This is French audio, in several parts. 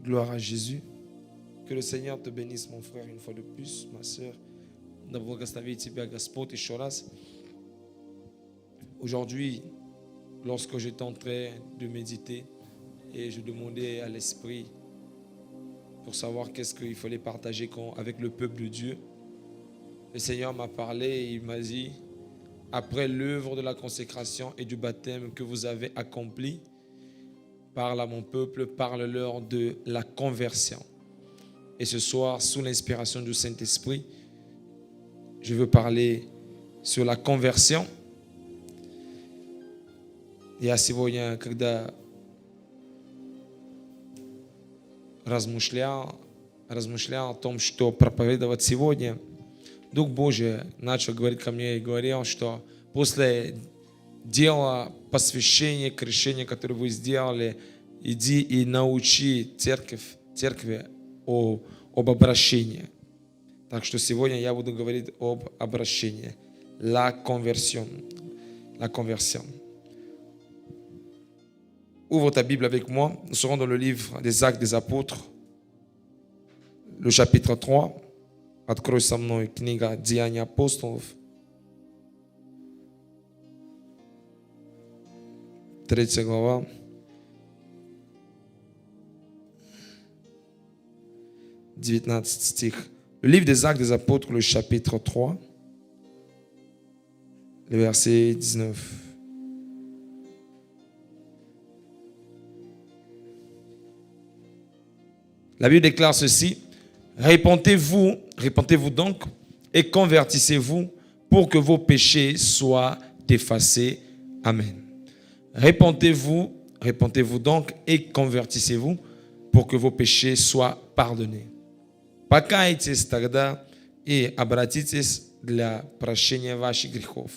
Gloire à Jésus. Que le Seigneur te bénisse, mon frère, une fois de plus, ma soeur. Да благослови тебя Господь еще раз. Aujourd'hui, lorsque j'étais en train de méditer et je demandais à l'Esprit pour savoir qu'est-ce qu'il fallait partager avec le peuple de Dieu, le Seigneur m'a parlé et il m'a dit, après l'œuvre de la consécration et du baptême que vous avez accompli, parle à mon peuple, parle-leur de la conversion. Et ce soir, sous l'inspiration du Saint-Esprit, je veux parler sur la conversion. Я сегодня, когда размышлял о том, что проповедовать сегодня, Дух Божий начал говорить ко мне и говорил, что после дела посвящения, крещения, которое вы сделали, иди и научи церкви об обращении. Так что сегодня я буду говорить об обращении. La conversion. La conversion. Ouvre ta Bible avec moi. Nous serons dans le livre des Actes des Apôtres, le chapitre 3. Открой со мной книга Деяния апостолов, 3 глава. Стих. Le livre des Actes des Apôtres, le chapitre 3, le verset 19. La Bible déclare ceci: Répentez-vous donc et convertissez-vous pour que vos péchés soient effacés. Amen. Répentez-vous donc et convertissez-vous pour que vos péchés soient pardonnés. Покайтесь тогда и обратитесь для прощения ваших грехов.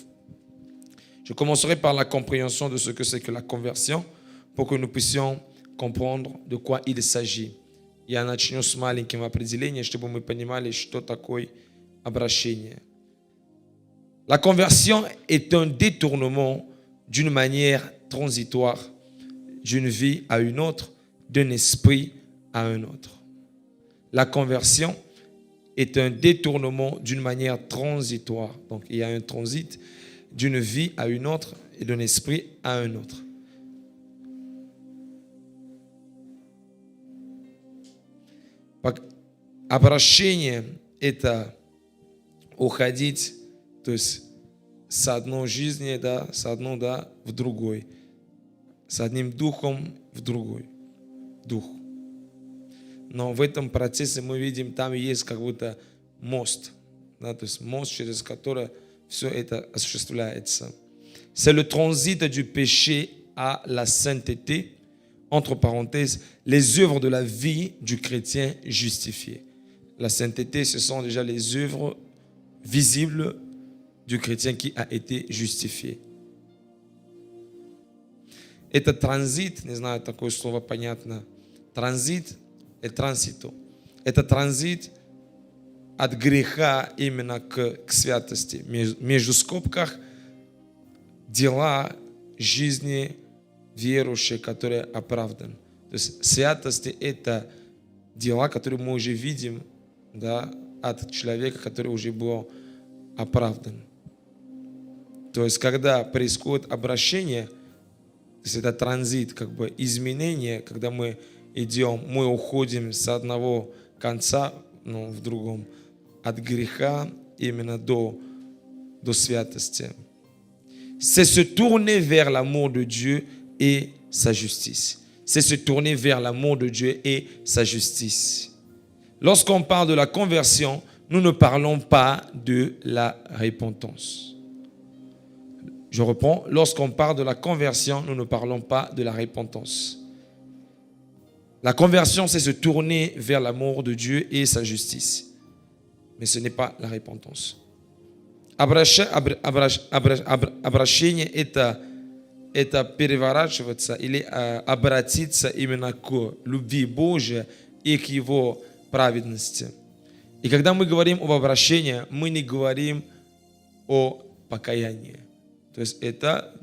Je commencerai par la compréhension de ce que c'est que la conversion pour que nous puissions comprendre de quoi il s'agit. Я начну с маленьким определением, чтобы мы понимали, что такое обращение. La conversion est un détournement d'une manière transitoire d'une vie à une autre, d'un esprit à un autre. La conversion est un détournement d'une manière transitoire. Donc, il y a un transit d'une vie à une autre et d'un esprit à un autre. Обращение – это уходить, то есть с одной жизни, в другой, с одним духом в другой дух. Но в этом процессе мы видим, там есть как будто мост, то есть мост, через который все это осуществляется. C'est le transit du péché à la sainteté, entre parenthèses, les œuvres de la vie du chrétien justifié. La sainteté, ce sont déjà les œuvres visibles du chrétien qui a été justifié. Это транзит, не знаю, такое слово понятно. Транзит и трансито. Это транзит от греха именно к святости. Между скобках дела жизни верующие, которые оправданы. То есть святость – это дела, которые мы уже видим, от человека, который уже был оправдан. То есть когда происходит обращение, то есть это транзит, как бы изменение, когда мы идем, мы уходим с одного конца, в другом, от греха именно до святости. C'est se tourner vers l'amour de Dieu et sa justice. C'est se tourner vers l'amour de Dieu et sa justice. Lorsqu'on parle de la conversion, nous ne parlons pas de la repentance. Je reprends. Lorsqu'on parle de la conversion, nous ne parlons pas de la repentance. La conversion, c'est se tourner vers l'amour de Dieu et sa justice. Mais ce n'est pas la repentance. Обращение это переворачиваться или обратиться именно к любви Божией и к Его праведности. И когда мы говорим об обращении, мы не говорим о покаянии. То есть это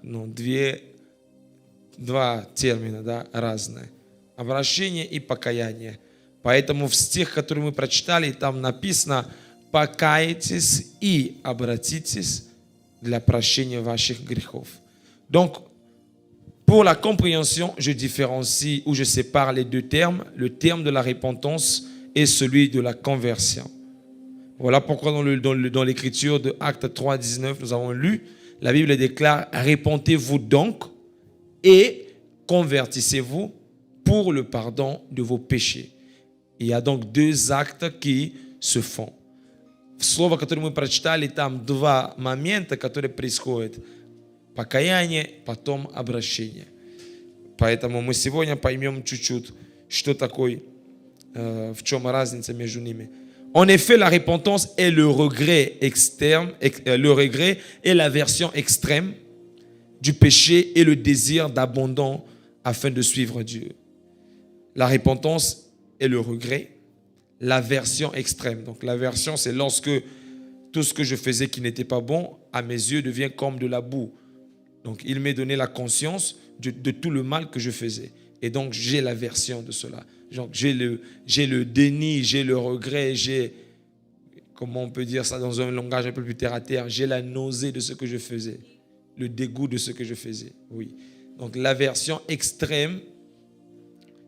два термина разные. обращение и покаяние. Поэтому в стих, который мы прочитали, там написано «покайтесь и обратитесь для прощения ваших грехов». Donc, pour la compréhension, je différencie ou je sépare les deux termes, le terme de la repentance et celui de la conversion. Voilà pourquoi dans l'écriture de Actes 3, 19, nous avons lu, la Bible déclare « Repentez-vous donc et convertissez-vous pour le pardon de vos péchés ». Il y a donc deux actes qui se font. Слово, которое мы прочитали, там два момента, которые происходят. Покаяние, потом обращение. Поэтому мы сегодня поймем чуть-чуть, что такое, в чем разница между ними. En effet, la repentance est le regret externe, le regret est la version extrême du péché et le désir d'abandon afin de suivre Dieu. La repentance est le regret, la version extrême. Donc la version, c'est lorsque tout ce que je faisais qui n'était pas bon, à mes yeux, devient comme de la boue. Donc il m'est donné la conscience de tout le mal que je faisais. Et donc j'ai la version de cela. Donc, j'ai le déni, j'ai le regret, j'ai, comment on peut dire ça dans un langage un peu plus terre à terre, j'ai la nausée de ce que je faisais, le dégoût de ce que je faisais. Oui. Donc la version extrême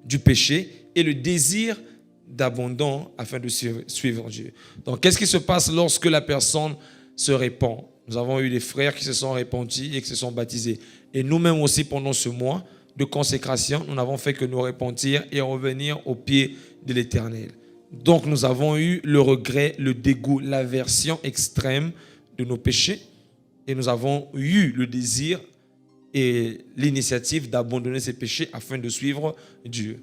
du péché et le désir d'abandon afin de suivre Dieu. Donc qu'est-ce qui se passe lorsque la personne se répand? Nous avons eu des frères qui se sont repentis et qui se sont baptisés. Et nous-mêmes aussi pendant ce mois de consécration, nous n'avons fait que nous repentir et revenir au pied de l'Éternel. Donc nous avons eu le regret, le dégoût, l'aversion extrême de nos péchés et nous avons eu le désir et l'initiative d'abandonner ces péchés afin de suivre Dieu.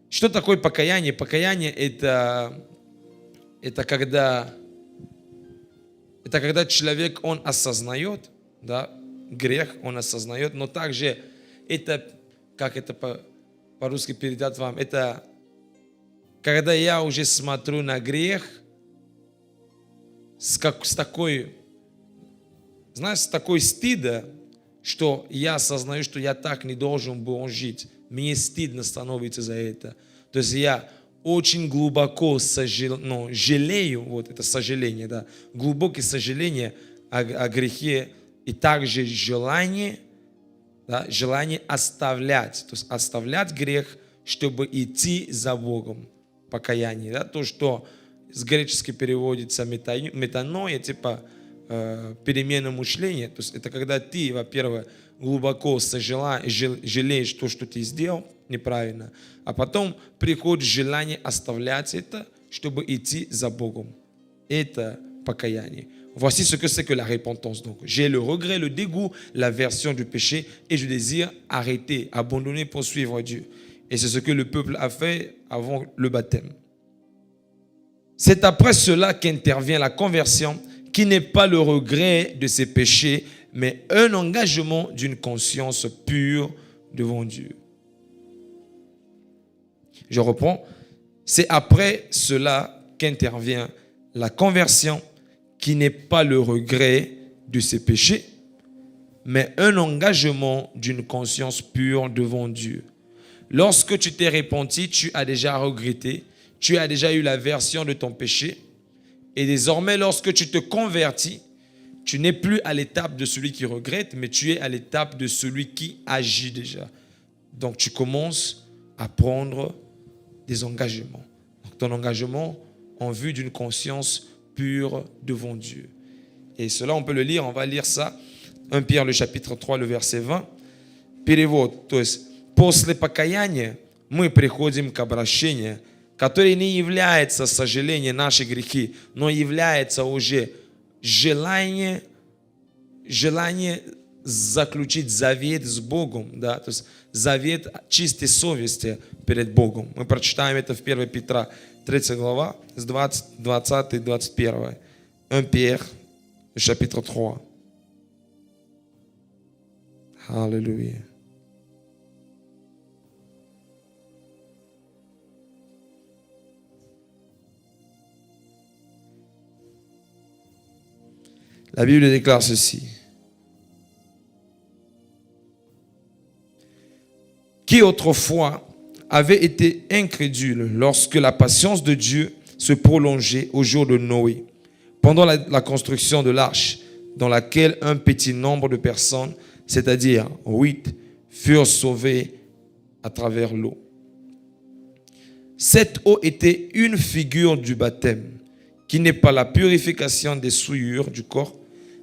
Что такое покаяние? Покаяние это когда человек, он осознает, да, грех, он осознает, но также это, как это по-русски передать вам, это когда я уже смотрю на грех с такой, знаешь, с такой стыда, что я осознаю, что я так не должен был жить. Мне стыдно становится за это. То есть я очень глубоко жалею, вот это сожаление, да, глубокое сожаление о грехе и также желание оставлять, то есть оставлять грех, чтобы идти за Богом, покаяние, да, то, что с гречески переводится метаноя, типа перемена мышления, то есть это когда ты, во-первых, глубоко жалеешь то, что ты сделал неправильно, а потом приходит желание оставлять это, чтобы идти за Богом. Это покаяние. Voici ce que c'est que la repentance. Donc, j'ai le regret, le dégoût, l'aversion du péché et je désire arrêter, abandonner pour suivre Dieu. Et c'est ce que le peuple a fait avant le baptême. C'est après cela qu'intervient la conversion, qui n'est pas le regret de ses péchés, mais un engagement d'une conscience pure devant Dieu. Je reprends. C'est après cela qu'intervient la conversion, qui n'est pas le regret de ses péchés, mais un engagement d'une conscience pure devant Dieu. Lorsque tu t'es repenti, tu as déjà regretté, tu as déjà eu l'aversion de ton péché, et désormais, lorsque tu te convertis, tu n'es plus à l'étape de celui qui regrette, mais tu es à l'étape de celui qui agit déjà. Donc, tu commences à prendre des engagements. Donc, ton engagement en vue d'une conscience pure devant Dieu. Et cela, on peut le lire, on va lire ça. 1 Pierre, le chapitre 3, le verset 20. Перевод, то есть, после покаяния мы приходим к обращению, которое не является сожалением наших грехи, но является уже желание заключить завет с Богом, да, то есть завет чистой совести перед Богом. Мы прочитаем это в 1 Петра 3 глава, с 20 и 21. 1 Pierre, chapitre 3. Alléluia. La Bible déclare ceci. qui autrefois avait été incrédule lorsque la patience de Dieu se prolongeait au jour de Noé, pendant la construction de l'arche, dans laquelle un petit nombre de personnes, c'est-à-dire 8, furent sauvées à travers l'eau. Cette eau était une figure du baptême, qui n'est pas la purification des souillures du corps,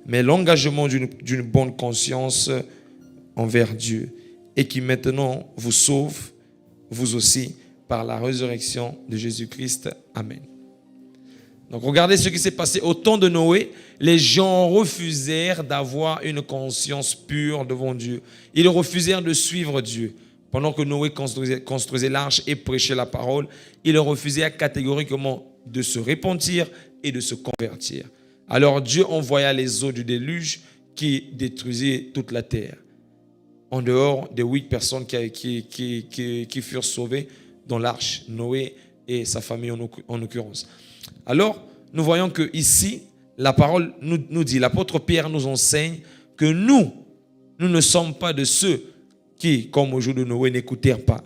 mais l'engagement d'une bonne conscience envers Dieu, et qui maintenant vous sauve, vous aussi, par la résurrection de Jésus-Christ. Amen. Donc regardez ce qui s'est passé au temps de Noé. Les gens refusèrent d'avoir une conscience pure devant Dieu. Ils refusèrent de suivre Dieu. Pendant que Noé construisait l'arche et prêchait la parole, ils refusaient catégoriquement de se repentir et de se convertir. Alors Dieu envoya les eaux du déluge qui détruisaient toute la terre. En dehors des 8 personnes qui furent sauvées dans l'arche, Noé et sa famille en l'occurrence. Alors, nous voyons que ici, la parole nous dit, l'apôtre Pierre nous enseigne que nous ne sommes pas de ceux qui, comme au jour de Noé, n'écoutèrent pas.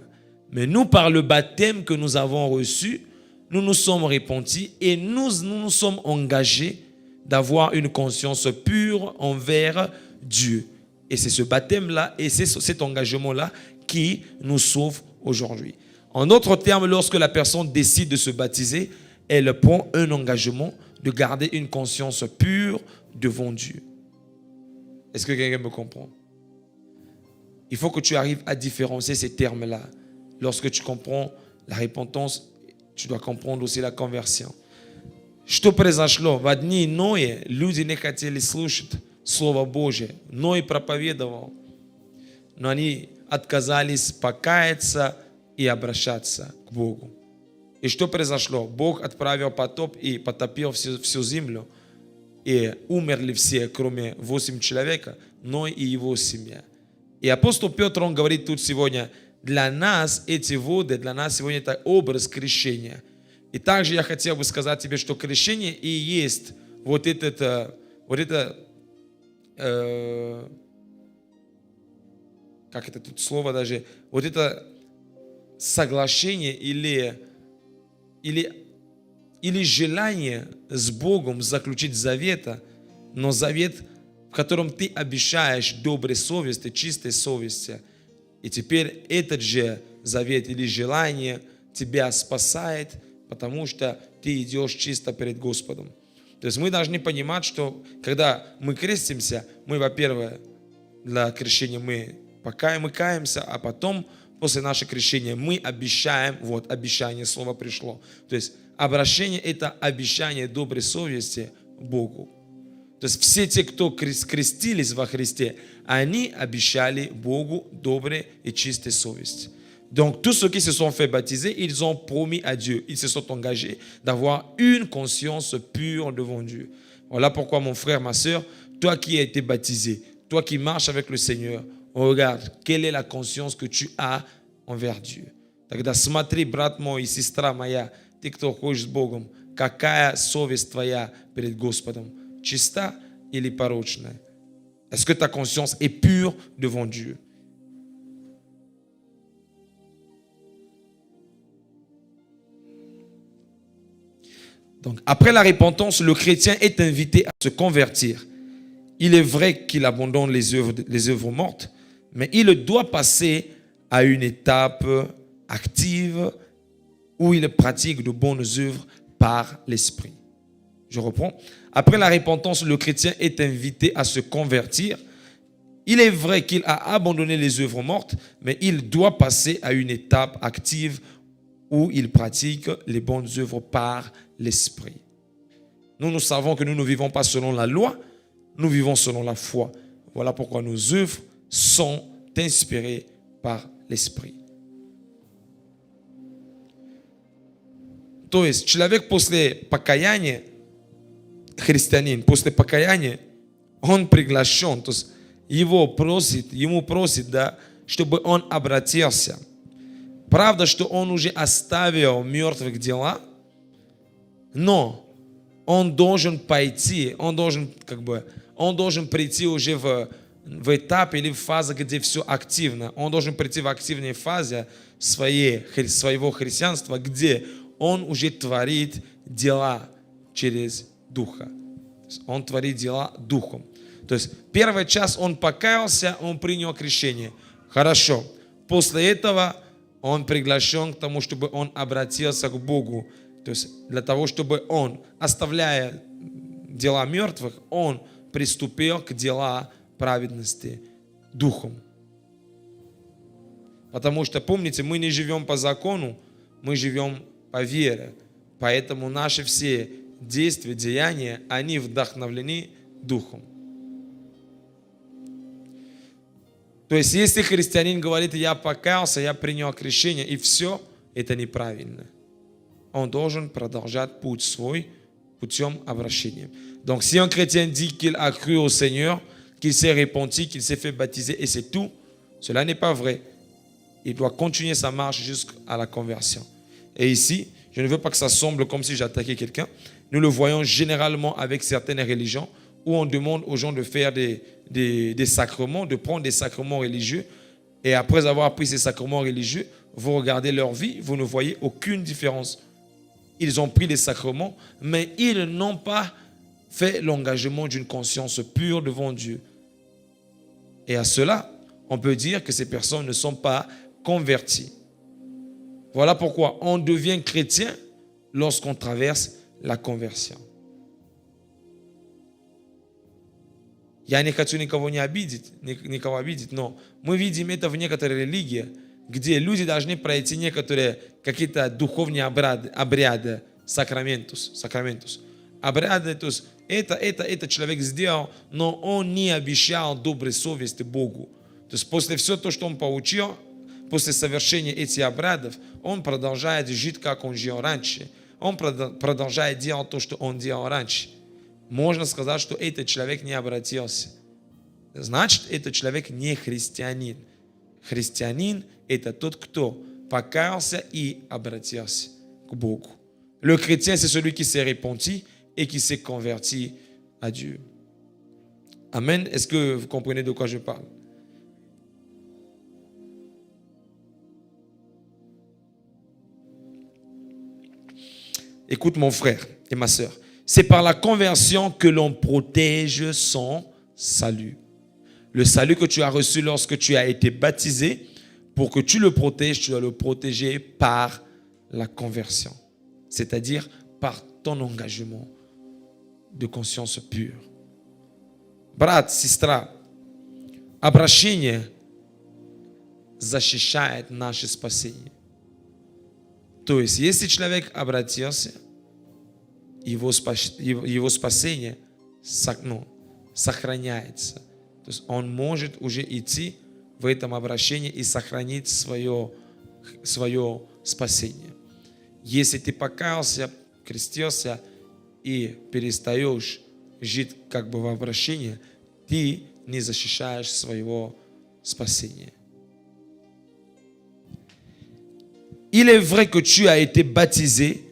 Mais nous, par le baptême que nous avons reçu, nous nous sommes repentis et nous nous sommes engagés d'avoir une conscience pure envers Dieu. Et c'est ce baptême-là et c'est cet engagement-là qui nous sauve aujourd'hui. En d'autres termes, lorsque la personne décide de se baptiser, elle prend un engagement de garder une conscience pure devant Dieu. Est-ce que quelqu'un me comprend? Il faut que tu arrives à différencier ces termes-là. Lorsque tu comprends la repentance, tu dois comprendre aussi la conversion. Что произошло? В одни Ноя люди не хотели слушать Слово Божие. Ной проповедовал, но они отказались покаяться и обращаться к Богу. И что произошло? Бог отправил потоп и потопил всю землю. И умерли все, кроме 8 человек, Ной и его семья. И апостол Петр, он говорит тут сегодня, для нас эти воды, для нас сегодня это образ крещения. И также я хотел бы сказать тебе, что крещение и есть вот это как это тут слово даже, вот это соглашение или желание с Богом заключить завета, но завет, в котором ты обещаешь доброй совести, чистой совести. И теперь этот же завет или желание тебя спасает, потому что ты идешь чисто перед Господом. То есть мы должны понимать, что когда мы крестимся, мы, во-первых, для крещения мы каемся, а потом, после нашего крещения, мы обещаем, вот обещание, слово пришло. То есть обращение – это обещание доброй совести Богу. То есть все те, кто крестились во Христе, они обещали Богу доброй и чистой совести. Donc, tous ceux qui se sont fait baptiser, ils ont promis à Dieu, ils se sont engagés d'avoir une conscience pure devant Dieu. Voilà pourquoi, mon frère, ma soeur, toi qui as été baptisé, toi qui marches avec le Seigneur, regarde, quelle est la conscience que tu as envers Dieu. Тогда смотри, брат мой и сестра моя, ты, кто ходишь с Богом, какая совесть твоя перед Господом, чиста или порочная? Est-ce que ta conscience est pure devant Dieu? Donc, après la repentance, le chrétien est invité à se convertir. Il est vrai qu'il abandonne les œuvres mortes, mais il doit passer à une étape active où il pratique de bonnes œuvres par l'esprit. Je reprends. Après la repentance, le chrétien est invité à se convertir. Il est vrai qu'il a abandonné les œuvres mortes, mais il doit passer à une étape active où il pratique les bonnes œuvres par l'esprit. Nous savons que nous ne vivons pas selon la loi, nous vivons selon la foi. Voilà pourquoi nos œuvres sont inspirées par l'esprit. То есть человек после покаяния, христианин, после покаяния, он приглашен, то есть ему просит, да, чтобы он обратился. Правда, что он уже оставил мертвых дела, но он должен пойти, он должен прийти уже в в этап или в фаза, где все активно. Он должен прийти в активной фазе своего христианства, где он уже творит дела через Духа. Он творит дела Духом. То есть первый час он покаялся, он принял крещение. Хорошо. После этого он приглашен к тому, чтобы он обратился к Богу. То есть для того, чтобы он, оставляя дела мертвых, он приступил к делам праведности Духом. Потому что, помните, мы не живем по закону, мы живем по вере. Поэтому наши все действия, деяния, они вдохновлены Духом. То есть, если христианин говорит, я покаялся, я принял крещение, и все, это неправильно. Он должен продолжать путь свой путем обращения. Donc, si un chrétien dit qu'il a cru au Seigneur, qu'il s'est repenti, qu'il s'est fait baptiser, et c'est tout, cela n'est pas vrai. Il doit continuer sa marche jusqu'à la conversion. Et ici, je ne veux pas que ça semble comme si j'attaquais quelqu'un. Nous le voyons généralement avec certaines religions où on demande aux gens de faire des sacrements, de prendre des sacrements religieux. Et après avoir pris ces sacrements religieux, vous regardez leur vie, vous ne voyez aucune différence. Ils ont pris les sacrements, mais ils n'ont pas fait l'engagement d'une conscience pure devant Dieu. Et à cela, on peut dire que ces personnes ne sont pas converties. Voilà pourquoi on devient chrétien lorsqu'on traverse la conversion. Я не хочу никого обидеть, но мы видим это в некоторых религиях, где люди должны пройти некоторые какие-то духовные обряды, сакраментус. Обряды, то есть это человек сделал, но он не обещал доброй совести Богу. То есть после всего того, что он получил, после совершения этих обрядов, он продолжает жить, как он жил раньше. Он продолжает делать то, что он делал раньше. Можно сказать, что этот человек не обратился. Значит, этот человек не христианин. Христианин – это тот, кто покаялся и обратился к Богу. Le chrétien, c'est celui qui s'est repenti et qui s'est converti à Dieu. Amen. Est-ce que vous comprenez de quoi je parle? Écoute mon frère et ma sœur. C'est par la conversion que l'on protège son salut. Le salut que tu as reçu lorsque tu as été baptisé, pour que tu le protèges, tu dois le protéger par la conversion. C'est-à-dire par ton engagement de conscience pure. Брат, сестра, обращение защищает наше спасение. То есть, если человек обратился, его спасение сохраняется. То есть он может уже идти в этом обращении и сохранить свое спасение. Если ты покаялся, крестился и перестаешь жить как бы в обращении, ты не защищаешь своего спасения. Il est vrai que tu as été baptisé,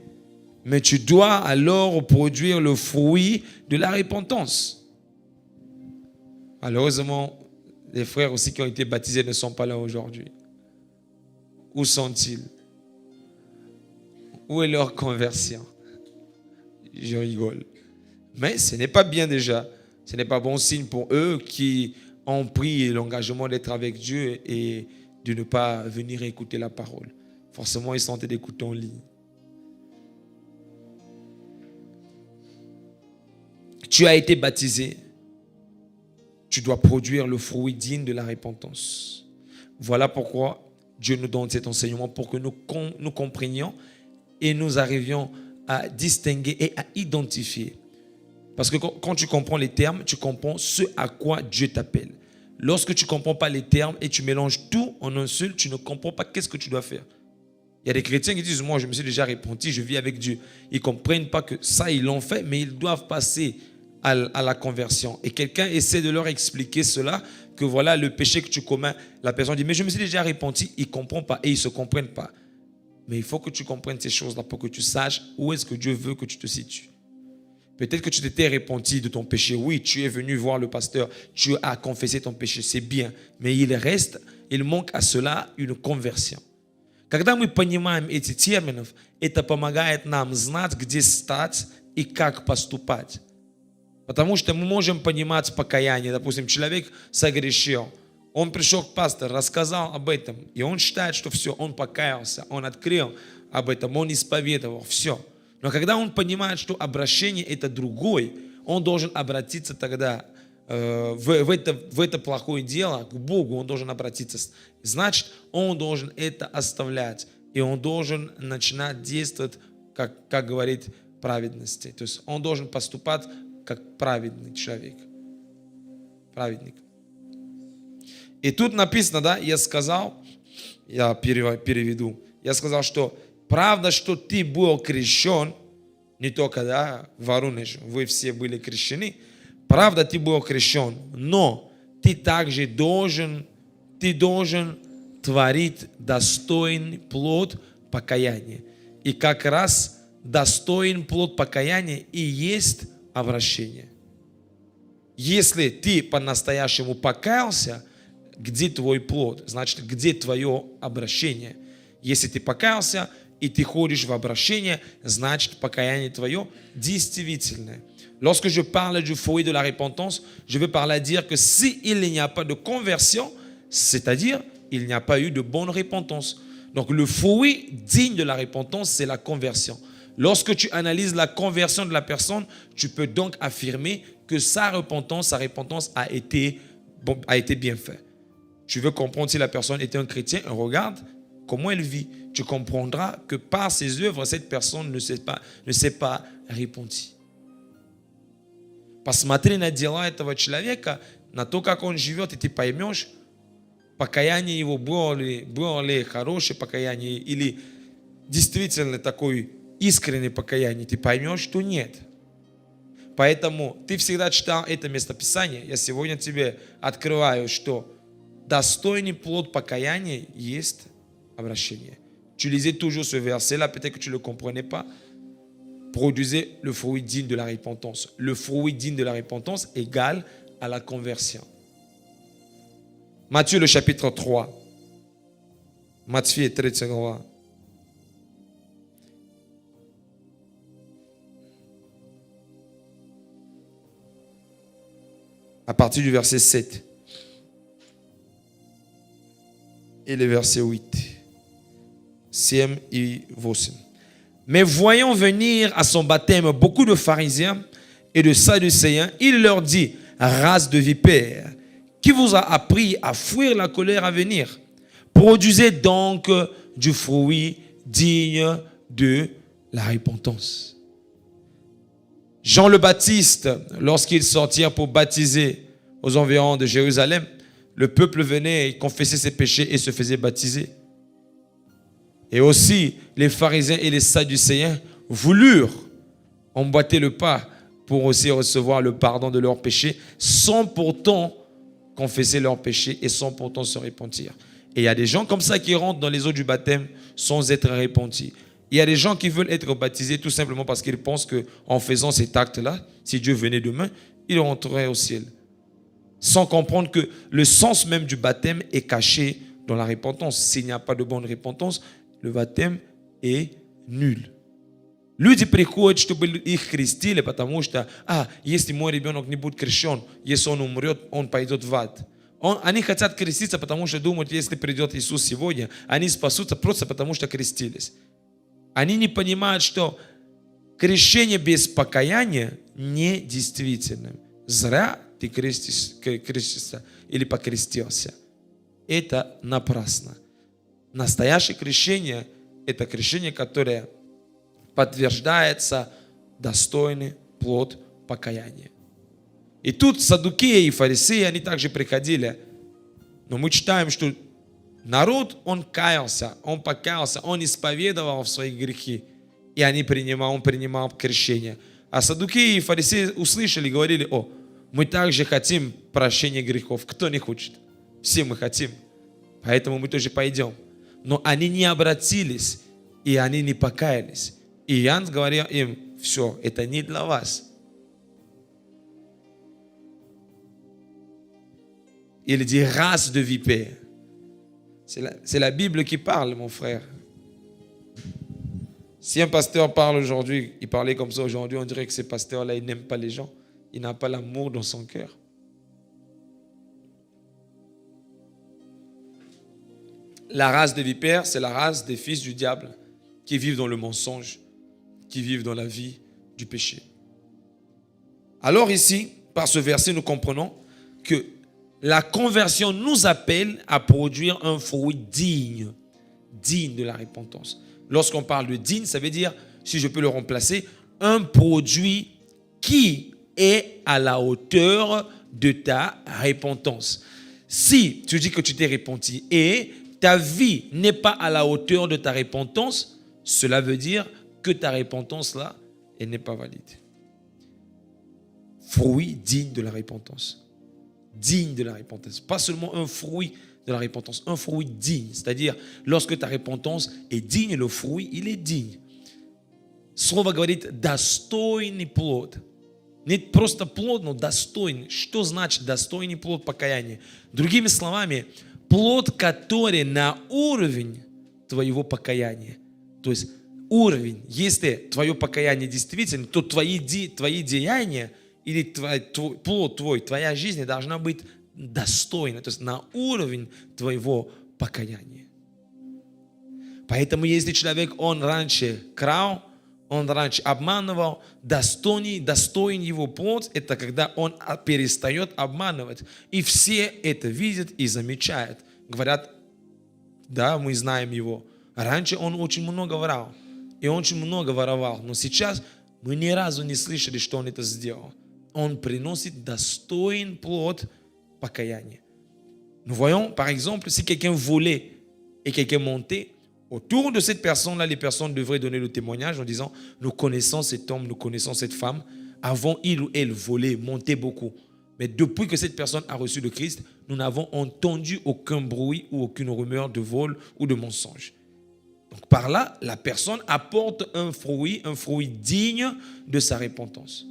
mais tu dois alors produire le fruit de la repentance. Malheureusement, les frères aussi qui ont été baptisés ne sont pas là aujourd'hui. Où sont-ils? Où est leur conversion? Je rigole. Mais ce n'est pas bien déjà. Ce n'est pas bon signe pour eux qui ont pris l'engagement d'être avec Dieu et de ne pas venir écouter la parole. Forcément, ils sont en train d'écouter en ligne. Tu as été baptisé. Tu dois produire le fruit digne de la repentance. Voilà pourquoi Dieu nous donne cet enseignement pour que nous comprenions et nous arrivions à distinguer et à identifier. Parce que quand tu comprends les termes, tu comprends ce à quoi Dieu t'appelle. Lorsque tu ne comprends pas les termes et tu mélanges tout en un seul, tu ne comprends pas qu'est-ce que tu dois faire. Il y a des chrétiens qui disent, moi je me suis déjà repenti, je vis avec Dieu. Ils ne comprennent pas que ça, ils l'ont fait, mais ils doivent passer à la conversion. Et quelqu'un essaie de leur expliquer cela, que voilà le péché que tu commets. La personne dit, mais je me suis déjà repenti. Ils ne comprennent pas et ils ne se comprennent pas. Mais il faut que tu comprennes ces choses-là pour que tu saches où est-ce que Dieu veut que tu te situes. Peut-être que tu t'étais repenti de ton péché. Oui, tu es venu voir le pasteur, tu as confessé ton péché, c'est bien. Mais il manque à cela une conversion. Когда мы понимаем эти термины, это помогает нам знать, где стать и как поступать. Потому что мы можем понимать покаяние. Допустим, человек согрешил. Он пришел к пастору, рассказал об этом. И он считает, что все, он покаялся, он открыл об этом, он исповедовал, все. Но когда он понимает, что обращение это другой, он должен обратиться тогда в это плохое дело к Богу, он должен обратиться. Значит, он должен это оставлять. И он должен начинать действовать, как говорит праведности. То есть он должен поступать как праведный человек. Праведник. И тут написано, да, я переведу, я сказал, что правда, что ты был крещен, не только, да, в Воронеже, вы все были крещены, правда, ты был крещен, но ты также должен творить достойный плод покаяния. И как раз достойный плод покаяния и есть обращение. Если ты по-настоящему покаялся, где твой плод? Значит, где твое обращение? Если ты покаялся и ты ходишь в обращение, значит, покаяние твое действительное. Lorsque je parle du fruit de la repentance, je veux par là dire que s'il n'y a pas de conversion, c'est-à-dire il n'y a pas eu de bonne repentance. Donc le fruit digne de la repentance, c'est la conversion. Lorsque tu analyses la conversion de la personne, tu peux donc affirmer que sa repentance a été bien faite. Tu veux comprendre si la personne était un chrétien, regarde comment elle vit. Tu comprendras que par ses œuvres, cette personne ne s'est pas repentie. Посмотри на дела этого человека, на то, как он живет, и ты поймешь, покаяние его было ли хорошее покаяние, или действительно такое искреннее покаяние, ты поймешь, что нет. Поэтому ты всегда читал это местописание, я сегодня тебе открываю, что достойный плод покаяния есть обращение. Tu lisais toujours ce verset-là, peut-être que tu ne le comprenais pas. Produisez le fruit digne de la repentance. Le fruit digne de la repentance égale à la conversion. Matthieu le chapitre 3. Matthieu 3 глава. À partir du verset 7 et le verset 8. 7 et 8. Mais voyant venir à son baptême beaucoup de pharisiens et de sadducéens, il leur dit, race de vipères, qui vous a appris à fuir la colère à venir? Produisez donc du fruit digne de la repentance. Jean le Baptiste, lorsqu'ils sortirent pour baptiser aux environs de Jérusalem, le peuple venait confesser ses péchés et se faisait baptiser. Et aussi, les pharisiens et les sadducéens voulurent emboîter le pas pour aussi recevoir le pardon de leurs péchés, sans pourtant confesser leurs péchés et sans pourtant se repentir. Et il y a des gens comme ça qui rentrent dans les eaux du baptême sans être repentis. Il y a des gens qui veulent être baptisés tout simplement parce qu'ils pensent qu'en faisant cet acte-là, si Dieu venait demain, ils rentreraient au ciel. Sans comprendre que le sens même du baptême est caché dans la repentance. S'il n'y a pas de bonne repentance, le baptême est nul. Люди приходят, чтобы их крестили, потому что, если мой ребенок не будет крещен, если он умрет, он пойдет в ад. Они хотят креститься, потому что думают, если придет Иисус сегодня, они спасутся просто потому, что крестились. Они не понимают, что крещение без покаяния не действительно. Зря ты крестишься или покрестился. Это напрасно. Настоящее крещение – это крещение, которое подтверждается достойный плод покаяния. И тут саддукеи и фарисеи, они также приходили. Но мы читаем, что народ, он каялся, он покаялся, он исповедовал свои грехи. И он принимал крещение. А саддукеи и фарисеи услышали, говорили, мы также хотим прощения грехов. Кто не хочет? Все мы хотим. Поэтому мы тоже пойдем. Но они не обратились, и они не покаялись. И Иоанн говорил им, все, это не для вас. Il dit race de vipères. C'est la Bible qui parle, mon frère. Si un pasteur parle aujourd'hui, il parlait comme ça aujourd'hui, on dirait que ce pasteur-là, il n'aime pas les gens. Il n'a pas l'amour dans son cœur. La race des vipères, c'est la race des fils du diable qui vivent dans le mensonge, qui vivent dans la vie du péché. Alors ici, par ce verset, nous comprenons que la conversion nous appelle à produire un fruit digne de la repentance. Lorsqu'on parle de digne, ça veut dire, si je peux le remplacer, un produit qui est à la hauteur de ta repentance. Si tu dis que tu t'es repenti et ta vie n'est pas à la hauteur de ta repentance, cela veut dire que ta repentance là, elle n'est pas valide. Fruit digne de la repentance. Digne de la repentance. Pas seulement un fruit de la repentance, un fruit digne. C'est-à-dire, lorsque ta repentance est digne, le fruit, il est digne. Слово говорит достойный плод. Не просто плод, но достойный. Что значит достойный плод покаяния? Другими словами, плод, который на уровень твоего покаяния. То есть уровень, если твое покаяние действительно, то твои деяния или плод твой, твоя жизнь должна быть достойна, то есть на уровень твоего покаяния. Поэтому если человек, он раньше крал, он раньше обманывал, достоин его плод, это когда он перестает обманывать. И все это видят и замечают. Говорят, да, мы знаем его. Раньше он очень много врал и очень много воровал, но сейчас мы ни разу не слышали, что он это сделал. On приносит достоин плод покаяния. Nous voyons, par exemple, si quelqu'un volait et quelqu'un montait, autour de cette personne-là, les personnes devraient donner le témoignage en disant, nous connaissons cet homme, nous connaissons cette femme. Avant, il ou elle volait, montait beaucoup. Mais depuis que cette personne a reçu le Christ, nous n'avons entendu aucun bruit ou aucune rumeur de vol ou de mensonge. Donc par là, la personne apporte un fruit digne de sa repentance.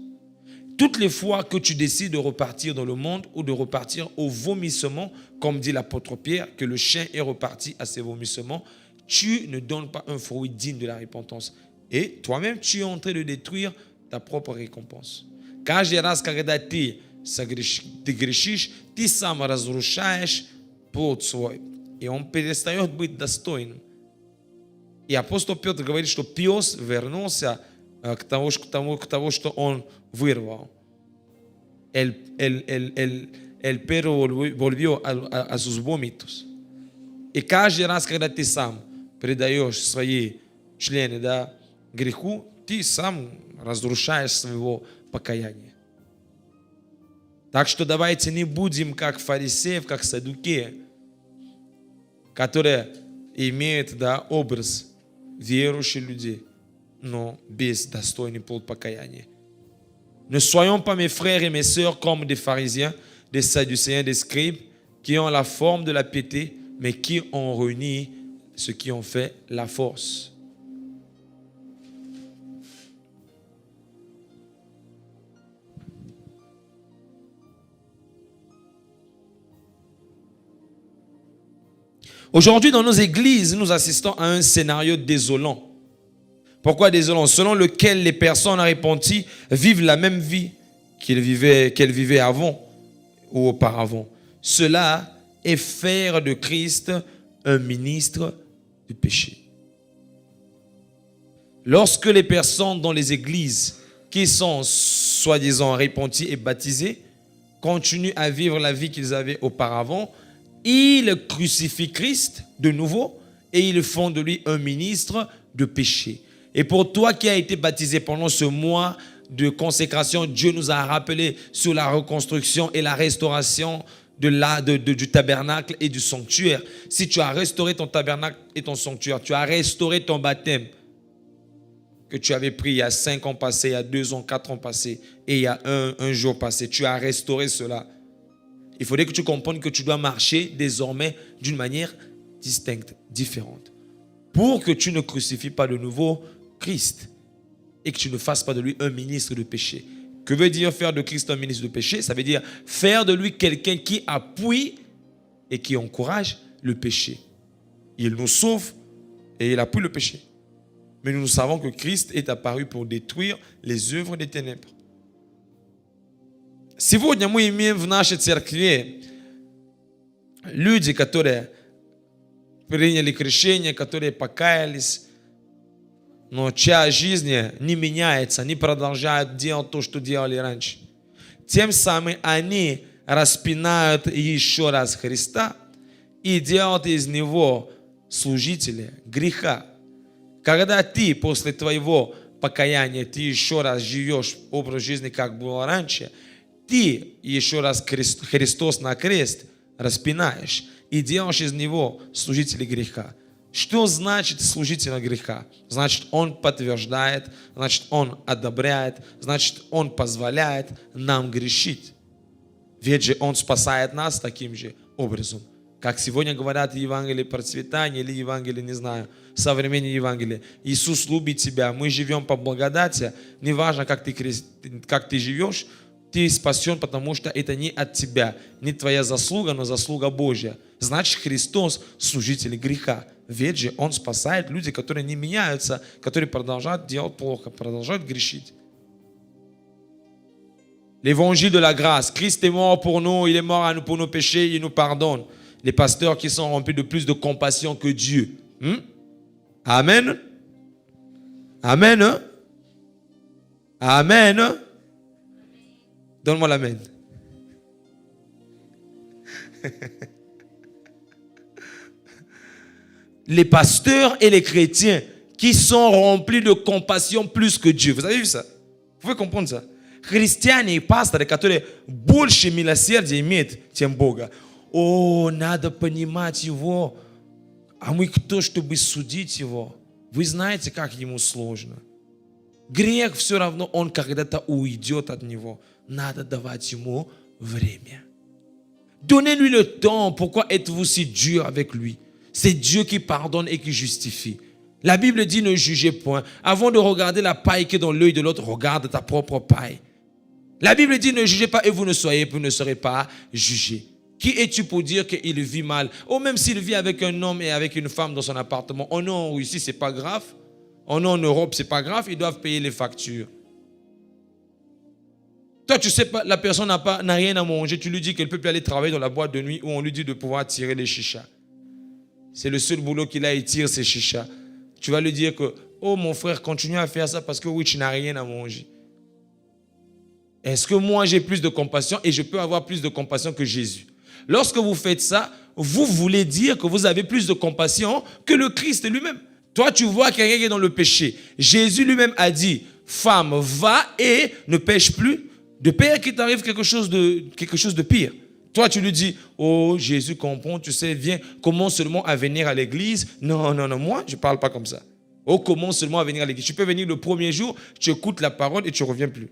Toutes les fois que tu décides de repartir dans le monde ou de repartir au vomissement, comme dit l'apôtre Pierre, que le chien est reparti à ses vomissements, tu ne donnes pas un fruit digne de la repentance. Et toi-même, tu es en train de détruire ta propre récompense. Каждый раз, когда ты грешишь, ты сам разрушаешь плод свой. И он перестает быть достойным. И апостол Петр говорит, что пес вернулся к тому, что он вырвал. El perro volvió a sus vómitos. И каждый раз, когда ты сам предаешь свои члены, да, греху, ты сам разрушаешь своего покаяния. Так что давайте не будем как фарисеев, как саддукеи, которые имеют, да, образ верующих людей, но без достойный плод покаяния. Ne soyons pas, mes frères et mes sœurs, comme des pharisiens, des sadducéens, des scribes, qui ont la forme de la piété, mais qui ont renié ceux qui ont fait la force. Aujourd'hui, dans nos églises, nous assistons à un scénario désolant. Pourquoi désolant? Selon lequel les personnes repenties vivent la même vie qu'elles vivaient avant ou auparavant. Cela est faire de Christ un ministre du péché. Lorsque les personnes dans les églises qui sont soi-disant repenties et baptisées continuent à vivre la vie qu'ils avaient auparavant, ils crucifient Christ de nouveau et ils font de lui un ministre de péché. Et pour toi qui as été baptisé pendant ce mois de consécration, Dieu nous a rappelé sur la reconstruction et la restauration du tabernacle et du sanctuaire. Si tu as restauré ton tabernacle et ton sanctuaire, tu as restauré ton baptême que tu avais pris il y a 5 ans passés, il y a 2 ans, 4 ans passés et il y a un jour passé. Tu as restauré cela. Il faudrait que tu comprennes que tu dois marcher désormais d'une manière distincte, différente. Pour que tu ne crucifies pas de nouveau Christ et que tu ne fasses pas de lui un ministre de péché. Que veut dire faire de Christ un ministre de péché? Ça veut dire faire de lui quelqu'un qui appuie et qui encourage le péché. Il nous sauve et il appuie le péché. Mais nous savons que Christ est apparu pour détruire les œuvres des ténèbres. Сегодня мы имеем в нашей церкви люди, которые приняли крещение, которые покаялись, но чья жизнь не меняется, они продолжают делать то, что делали раньше. Тем самым они распинают еще раз Христа и делают из Него служителя греха. Когда ты после твоего покаяния, ты еще раз живешь образ жизни, как было раньше, ты еще раз Христос на крест распинаешь и делаешь из Него служителя греха. Что значит служитель греха? Значит, он подтверждает, значит, он одобряет, значит, он позволяет нам грешить. Ведь же он спасает нас таким же образом. Как сегодня говорят Евангелие процветания или Евангелие, не знаю, современное Евангелие. Иисус любит тебя, мы живем по благодати. Неважно, как ты живешь, ты спасен, потому что это не от тебя, не твоя заслуга, но заслуга Божья. Значит, Христос служитель греха. Ведь же Он спасает людей, которые не меняются, которые продолжают делать плохо, продолжают грешить. L'évangile de la grâce. Christ est mort pour nous, il est mort pour nos péchés, il nous pardonne. Les pasteurs qui sont remplis de plus de compassion que Dieu. Amen. Amen. Amen. Donne-moi l'amen. Les pasteurs et les chrétiens qui sont remplis de compassion plus que Dieu. Vous avez vu ça? Vous pouvez comprendre ça? Христиане и пасторы, которые больше милосердия имеют, чем Бога. О, надо понимать Его. А мы кто, чтобы судить Его? Вы знаете, как Ему сложно. Грех все равно, он когда-то уйдет от Него. Надо давать Ему время. Donnez-lui le temps. Pourquoi êtes-vous si dur avec lui? C'est Dieu qui pardonne et qui justifie. La Bible dit ne jugez point. Avant de regarder la paille qui est dans l'œil de l'autre, regarde ta propre paille. La Bible dit ne jugez pas et vous ne serez pas jugés. Qui es-tu pour dire qu'il vit mal? Ou même s'il vit avec un homme et avec une femme dans son appartement. Oh non, ici c'est pas grave. Oh non, en Europe c'est pas grave, ils doivent payer les factures. Toi tu sais pas, la personne n'a rien à manger, tu lui dis qu'elle peut plus aller travailler dans la boîte de nuit où on lui dit de pouvoir tirer les chichas. C'est le seul boulot qu'il a, il tire ses chichas. Tu vas lui dire que, oh mon frère, continue à faire ça parce que oui, tu n'as rien à manger. Est-ce que moi j'ai plus de compassion et je peux avoir plus de compassion que Jésus? Lorsque vous faites ça, vous voulez dire que vous avez plus de compassion que le Christ lui-même. Toi, tu vois quelqu'un qui est dans le péché. Jésus lui-même a dit, femme, va et ne pêche plus, de peur qu'il t'arrive quelque chose de pire. Toi, tu lui dis, oh, Jésus comprend, tu sais, viens, commence seulement à venir à l'église. Non, moi, je ne parle pas comme ça. Oh, commence seulement à venir à l'église. Tu peux venir le premier jour, tu écoutes la parole et tu ne reviens plus.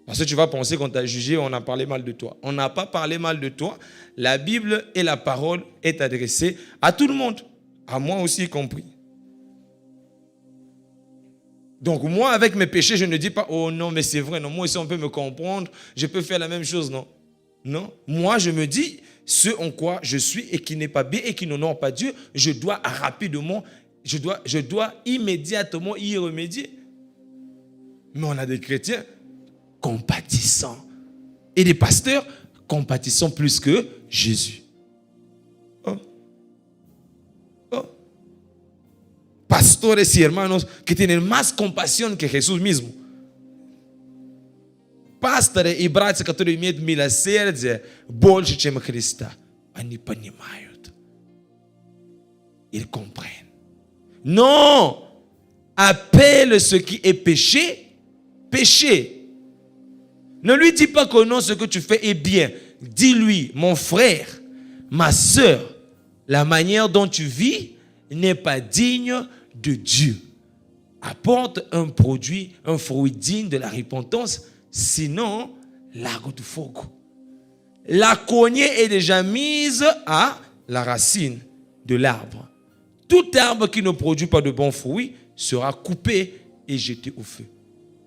Parce que tu vas penser qu'on t'a jugé, on a parlé mal de toi. On n'a pas parlé mal de toi. La Bible et la parole est adressée à tout le monde, à moi aussi y compris. Donc moi, avec mes péchés, je ne dis pas, oh non, mais c'est vrai, non, moi aussi on peut me comprendre, je peux faire la même chose, non. Non, moi je me dis, ce en quoi je suis et qui n'est pas bien et qui n'honore pas Dieu, je dois rapidement, je dois immédiatement y remédier. Mais on a des chrétiens compatissants et des pasteurs compatissants plus que Jésus. Oh. Pastores y hermanos que tienen más compasión que Jesús mismo. Пасторы и братья, которые имеют милосердие больше, чем Христа, они понимают. Ils comprennent. Non! Appelle ce qui est péché, péché. Ne lui dis pas que non, ce que tu fais est bien. Dis-lui, mon frère, ma sœur, la manière dont tu vis n'est pas digne de Dieu. Apporte un produit, un fruit digne de la repentance. Sinon, lago du fogo. La cognée est déjà mise à la racine de l'arbre. Tout arbre qui ne produit pas de bons fruits sera coupé et jeté au feu.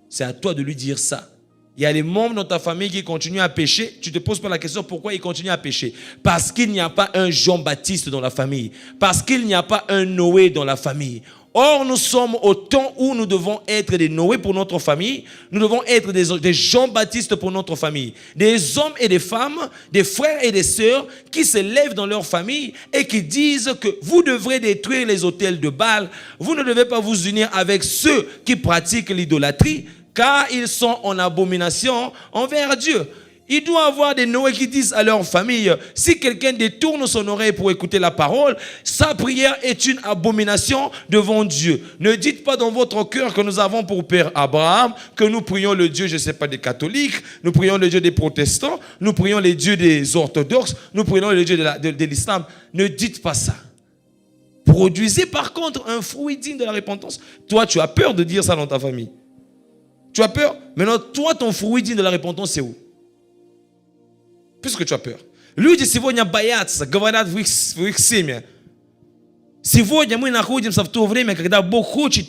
C'est à toi de lui dire ça. Il y a des membres dans ta famille qui continuent à pécher. Tu ne te poses pas la question pourquoi ils continuent à pécher. Parce qu'il n'y a pas un Jean-Baptiste dans la famille. Parce qu'il n'y a pas un Noé dans la famille. Or, nous sommes au temps où nous devons être des Noé pour notre famille. Nous devons être des Jean-Baptiste pour notre famille. Des hommes et des femmes, des frères et des sœurs qui se lèvent dans leur famille et qui disent que vous devrez détruire les autels de Baal. Vous ne devez pas vous unir avec ceux qui pratiquent l'idolâtrie, car ils sont en abomination envers Dieu. Il doit y avoir des Noé qui disent à leur famille, si quelqu'un détourne son oreille pour écouter la parole, sa prière est une abomination devant Dieu. Ne dites pas dans votre cœur que nous avons pour père Abraham, que nous prions le Dieu, je ne sais pas, des catholiques, nous prions le Dieu des protestants, nous prions les dieux des orthodoxes, nous prions le Dieu de l'islam. Ne dites pas ça. Produisez par contre un fruit digne de la repentance. Toi, tu as peur de dire ça dans ta famille. Tu as peur? Maintenant, toi, ton fruit digne de la repentance, c'est où? Puisque tu as peur. Люди сегодня боятся, говорят в их семье. Сегодня мы находимся в то время, когда Бог хочет,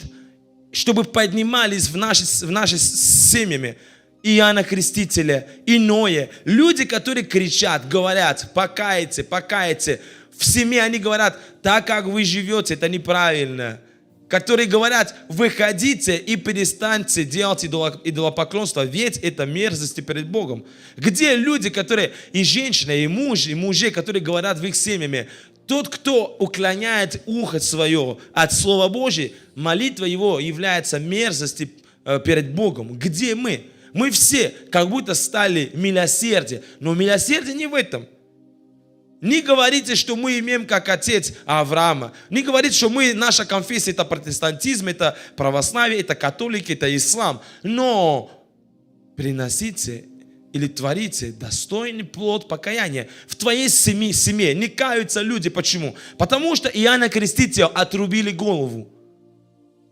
чтобы поднимались в наши семьями и Иоанна Крестителя, и Ноя. Люди, которые кричат, говорят, покайтесь, покайтесь. В семье они говорят, так как вы живете, это неправильно. Которые говорят, выходите и перестаньте делать идолопоклонство, ведь это мерзость перед Богом. Где люди, которые, и женщины, и мужи, которые говорят в их семьями, тот, кто уклоняет ухо свое от Слова Божьего, молитва его является мерзостью перед Богом. Где мы? Мы все как будто стали милосердие, но милосердие не в этом. Не говорите, что мы имеем как отец Авраама. Не говорите, что наша конфессия это протестантизм, это православие, это католики, это ислам. Но приносите или творите достойный плод покаяния. В твоей семье не каются люди. Почему? Потому что Иоанна Крестителя отрубили голову.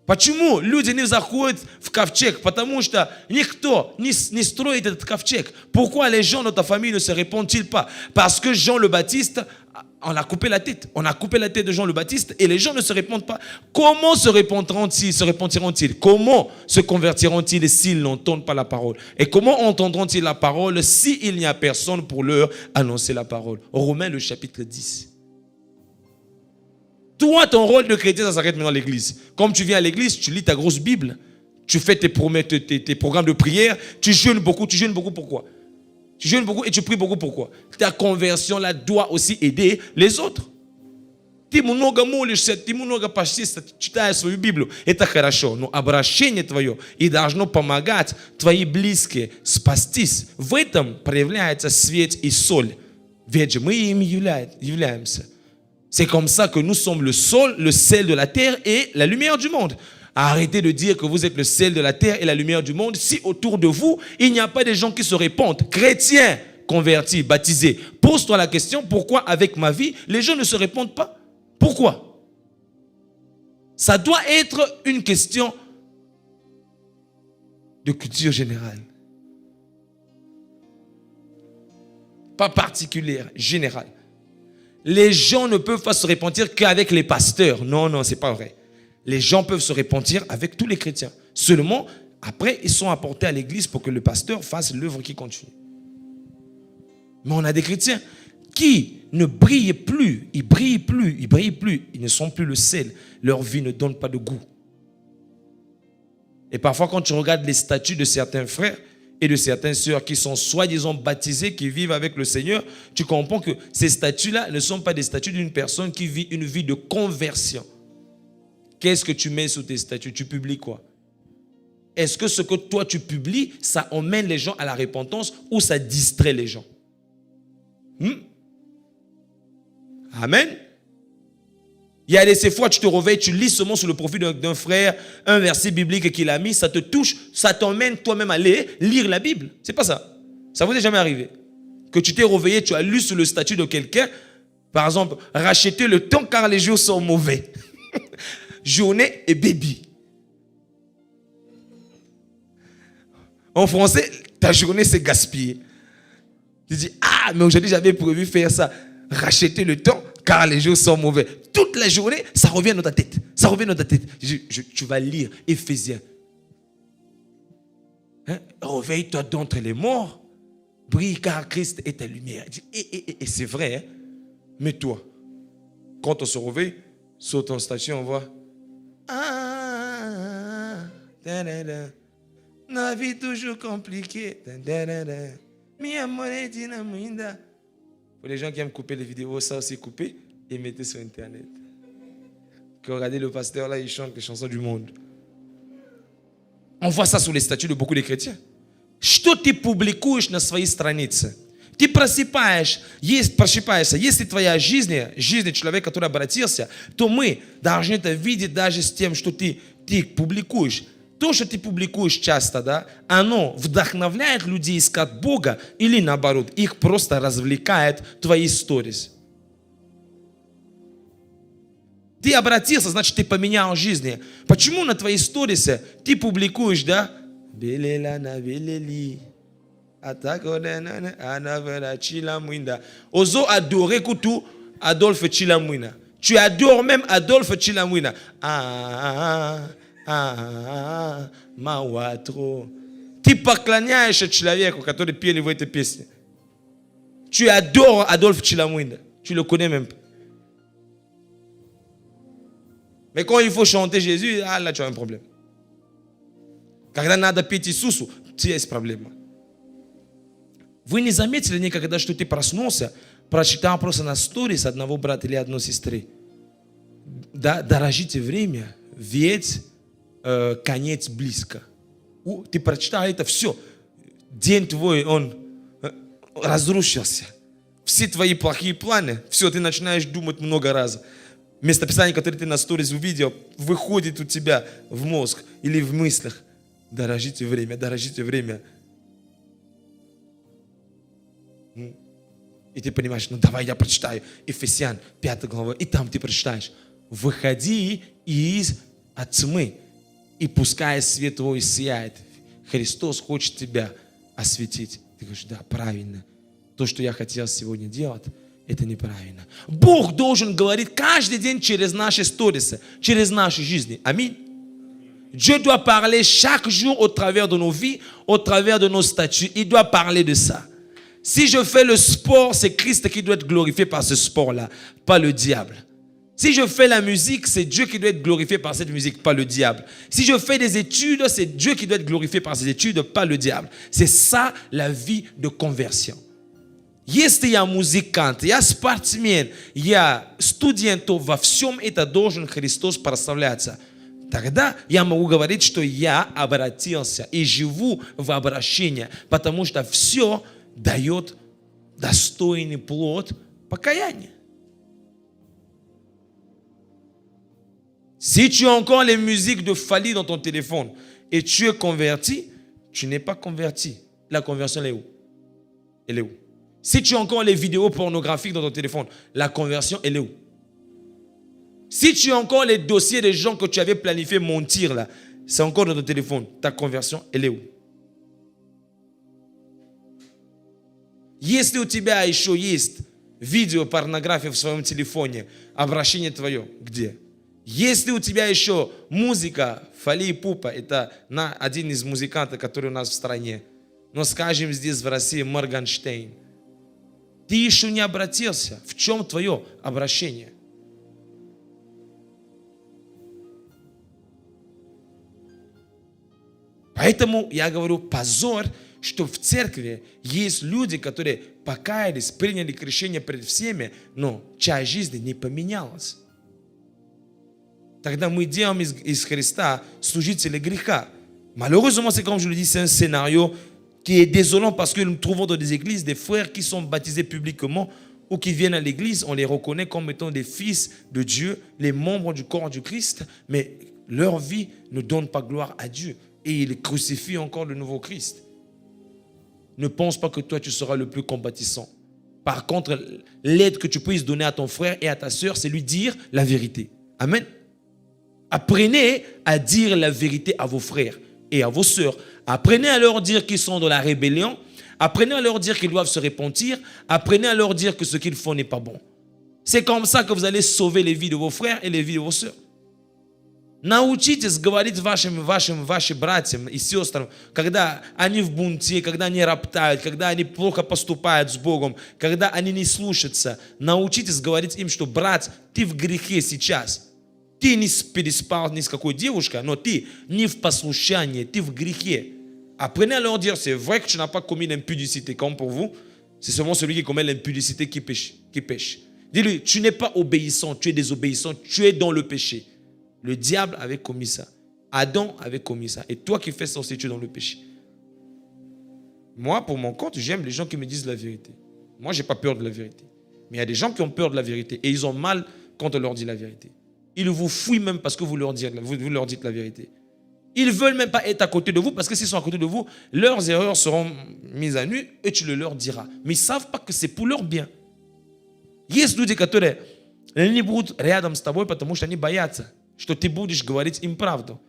Почему люди не заходят в ковчег? Потому что никто не строит этот ковчег. Pourquoi les gens de ta famille ne se répondent-ils pas? Parce que Jean le Baptiste, on a coupé la tête. On a coupé la tête de Jean le Baptiste et les gens ne se répondent pas. Comment se repentiront-ils? Comment se convertiront-ils s'ils n'entendent pas la parole? Et comment entendront-ils la parole s'il n'y a personne pour leur annoncer la parole? Romains le chapitre 10. Toi, ton rôle de chrétien, ça s'arrête maintenant à l'église. Comme tu viens à l'église, tu lis ta grosse Bible, tu fais tes programmes de prière, tu jeûnes beaucoup, pourquoi? Tu jeûnes beaucoup et tu pries beaucoup, pourquoi? Ta conversion là doit aussi aider les autres. Ты много молишься, ты много постишься, читаешь свою Библию, это хорошо, но обращение твое и должно помогать твои близкие спастись. В этом проявляется свет и соль, ведь же мы им являемся. C'est comme ça que nous sommes le sel de la terre et la lumière du monde. Arrêtez de dire que vous êtes le sel de la terre et la lumière du monde si autour de vous, il n'y a pas de gens qui se répandent. Chrétiens, convertis, baptisés. Pose-toi la question, pourquoi avec ma vie, les gens ne se répandent pas? Pourquoi? Ça doit être une question de culture générale. Pas particulière, générale. Les gens ne peuvent pas se repentir qu'avec les pasteurs. Non, c'est pas vrai. Les gens peuvent se repentir avec tous les chrétiens. Seulement, après, ils sont apportés à l'église pour que le pasteur fasse l'œuvre qui continue. Mais on a des chrétiens qui ne brillent plus. Ils brillent plus. Ils ne sont plus le sel. Leur vie ne donne pas de goût. Et parfois, quand tu regardes les statuts de certains frères, et de certaines sœurs qui sont soi-disant baptisées, qui vivent avec le Seigneur, tu comprends que ces statuts-là ne sont pas des statuts d'une personne qui vit une vie de conversion. Qu'est-ce que tu mets sous tes statuts? Tu publies quoi? Est-ce que ce que toi tu publies, ça emmène les gens à la repentance ou ça distrait les gens? Amen. Il y a des fois, tu te réveilles, tu lis seulement sur le profil d'un frère, un verset biblique qu'il a mis, ça te touche, ça t'emmène toi-même à aller lire la Bible. C'est pas ça. Ça vous est jamais arrivé? Que tu t'es réveillé, tu as lu sur le statut de quelqu'un, par exemple, racheter le temps car les jours sont mauvais. Journée et baby. En français, ta journée c'est gaspillée. Tu dis, mais aujourd'hui j'avais prévu faire ça. Racheter le temps car les jours sont mauvais. Toute la journée, ça revient dans ta tête. Tu vas lire Éphésiens. Hein? Réveille-toi d'entre les morts. Brille car Christ est ta lumière. Et c'est vrai. Hein? Mais toi, quand on se réveille, sur ton statut, on voit. La vie toujours compliquée. Pour les gens qui aiment couper les vidéos, ça aussi couper et mettez sur Internet. Regardez le pasteur là, il chante les chansons du monde. On voit ça sur les statuts de beaucoup de chrétiens. Что ты публикуешь на своей странице? Ты просыпаешься, если твоя жизнь человека, который обратился, то мы должны это видеть даже с тем, что ты публикуешь. То, что ты публикуешь часто, да, оно вдохновляет людей искать Бога или наоборот, их просто развлекает твои сторис. Ты обратился, значит, ты поменял жизнь. Почему на твоей сторисе ты публикуешь, да? Ozo adorer Koutou Adolphe Chilamwina. Tu adores même Adolphe Chilamwina. Mawatro. Ты поклоняешься человеку, который пели в этой песне. Tu adores Adolphe Chilamwina. Tu le connais même pas. Mais quand il faut chanter Jésus, là tu as un problème. Когда надо петь Иисусу, есть проблема. Вы не заметили никогда, что ты проснулся, прочитал просто на сторис одного брата или одной сестры? Да, дорожите время, ведь конец близко. Ты прочитал это, все. День твой, он разрушился. Все твои плохие планы, все, ты начинаешь думать много раз. Местописание, которое ты на сторис увидел, выходит у тебя в мозг или в мыслях. Дорожите время, дорожите время. И ты понимаешь, ну давай я прочитаю Ефесян 5 глава, и там ты прочитаешь. Выходи из тьмы, и пускай свет твой сияет. Христос хочет тебя осветить. Ты говоришь, да, правильно. То, что я хотел сегодня делать, это неправильно. Бог должен говорить каждый день через наши сторисы, через наши жизни. Аминь. Dieu doit parler chaque jour au travers de nos vies, au travers de nos statuts. Il doit parler de ça. Si je fais le sport, c'est Christ qui doit être glorifié par ce sport-là, pas le diable. Si je fais la musique, c'est Dieu qui doit être glorifié par cette musique, pas le diable. Si je fais des études, c'est Dieu qui doit être glorifié par ces études, pas le diable. C'est ça la vie de conversion. Если я музыкант, я спортсмен, я студент, то во всем это должен Христос прославляться. Тогда я могу говорить, что я обратился и живу в обращении, потому что все дает достойный плод покаяния. Si tu as encore les musiques de Fali dans ton téléphone et tu es converti, tu n'es pas converti. La conversion, elle est où? Elle est où? Si tu as encore les vidéos pornographiques dans ton téléphone, la conversion, elle est où? Si tu as encore les dossiers des gens que tu avais planifié mentir là, c'est encore dans ton téléphone, ta conversion, elle est où? Если у тебя еще есть видео порнографии в своем телефоне, обращение твое, где? Если у тебя еще музыка, Фали Пупа, это один из музыкантов, который у нас в стране, но скажем здесь в России Моргенштерн, ты еще не обратился. В чем твое обращение? Поэтому я говорю, позор, что в церкви есть люди, которые покаялись, приняли крещение перед всеми, но часть жизни не поменялась. Тогда мы делаем из Христа служителя греха. Malheureusement, c'est comme je le dis, c'est un scénario qui est désolant parce que nous trouvons dans des églises des frères qui sont baptisés publiquement ou qui viennent à l'église, on les reconnaît comme étant des fils de Dieu, les membres du corps du Christ, mais leur vie ne donne pas gloire à Dieu. Et ils crucifient encore le nouveau Christ. Ne pense pas que toi tu seras le plus compatissant. Par contre, l'aide que tu puisses donner à ton frère et à ta sœur, c'est lui dire la vérité. Amen. Apprenez à dire la vérité à vos frères et à vos sœurs. Apprenez à leur dire qu'ils sont dans la rébellion. Apprenez à leur dire qu'ils doivent se repentir. Apprenez à leur dire que ce qu'ils font n'est pas bon. C'est comme ça que vous allez sauver les vies de vos frères et les vies de vos sœurs. Научитесь говорить вашим братьям и сестрам, когда они в бунте, когда они роптают, когда они плохо поступают с Богом, когда они не слушаются. Научитесь говорить им, что брат, ты в грехе сейчас. Ты не переспал ни с какой девушкой, но ты не в послушании, ты в грехе. Apprenez à leur dire, c'est vrai que tu n'as pas commis l'impudicité, comme pour vous, c'est seulement celui qui commet l'impudicité qui pêche. Dis-lui, tu n'es pas obéissant, tu es désobéissant, tu es dans le péché. Le diable avait commis ça. Adam avait commis ça. Et toi qui fais ça aussi, tu es dans le péché. Moi, pour mon compte, j'aime les gens qui me disent la vérité. Moi, je n'ai pas peur de la vérité. Mais il y a des gens qui ont peur de la vérité et ils ont mal quand on leur dit la vérité. Ils vous fouillent même parce que vous leur dites la vérité. Ils ne veulent même pas être à côté de vous parce que s'ils sont à côté de vous, leurs erreurs seront mises à nu et tu le leur diras. Mais ils ne savent pas que c'est pour leur bien. Есть люди, которые не будут рядом с тобой, потому что они боятся, что ты будешь говорить им правду.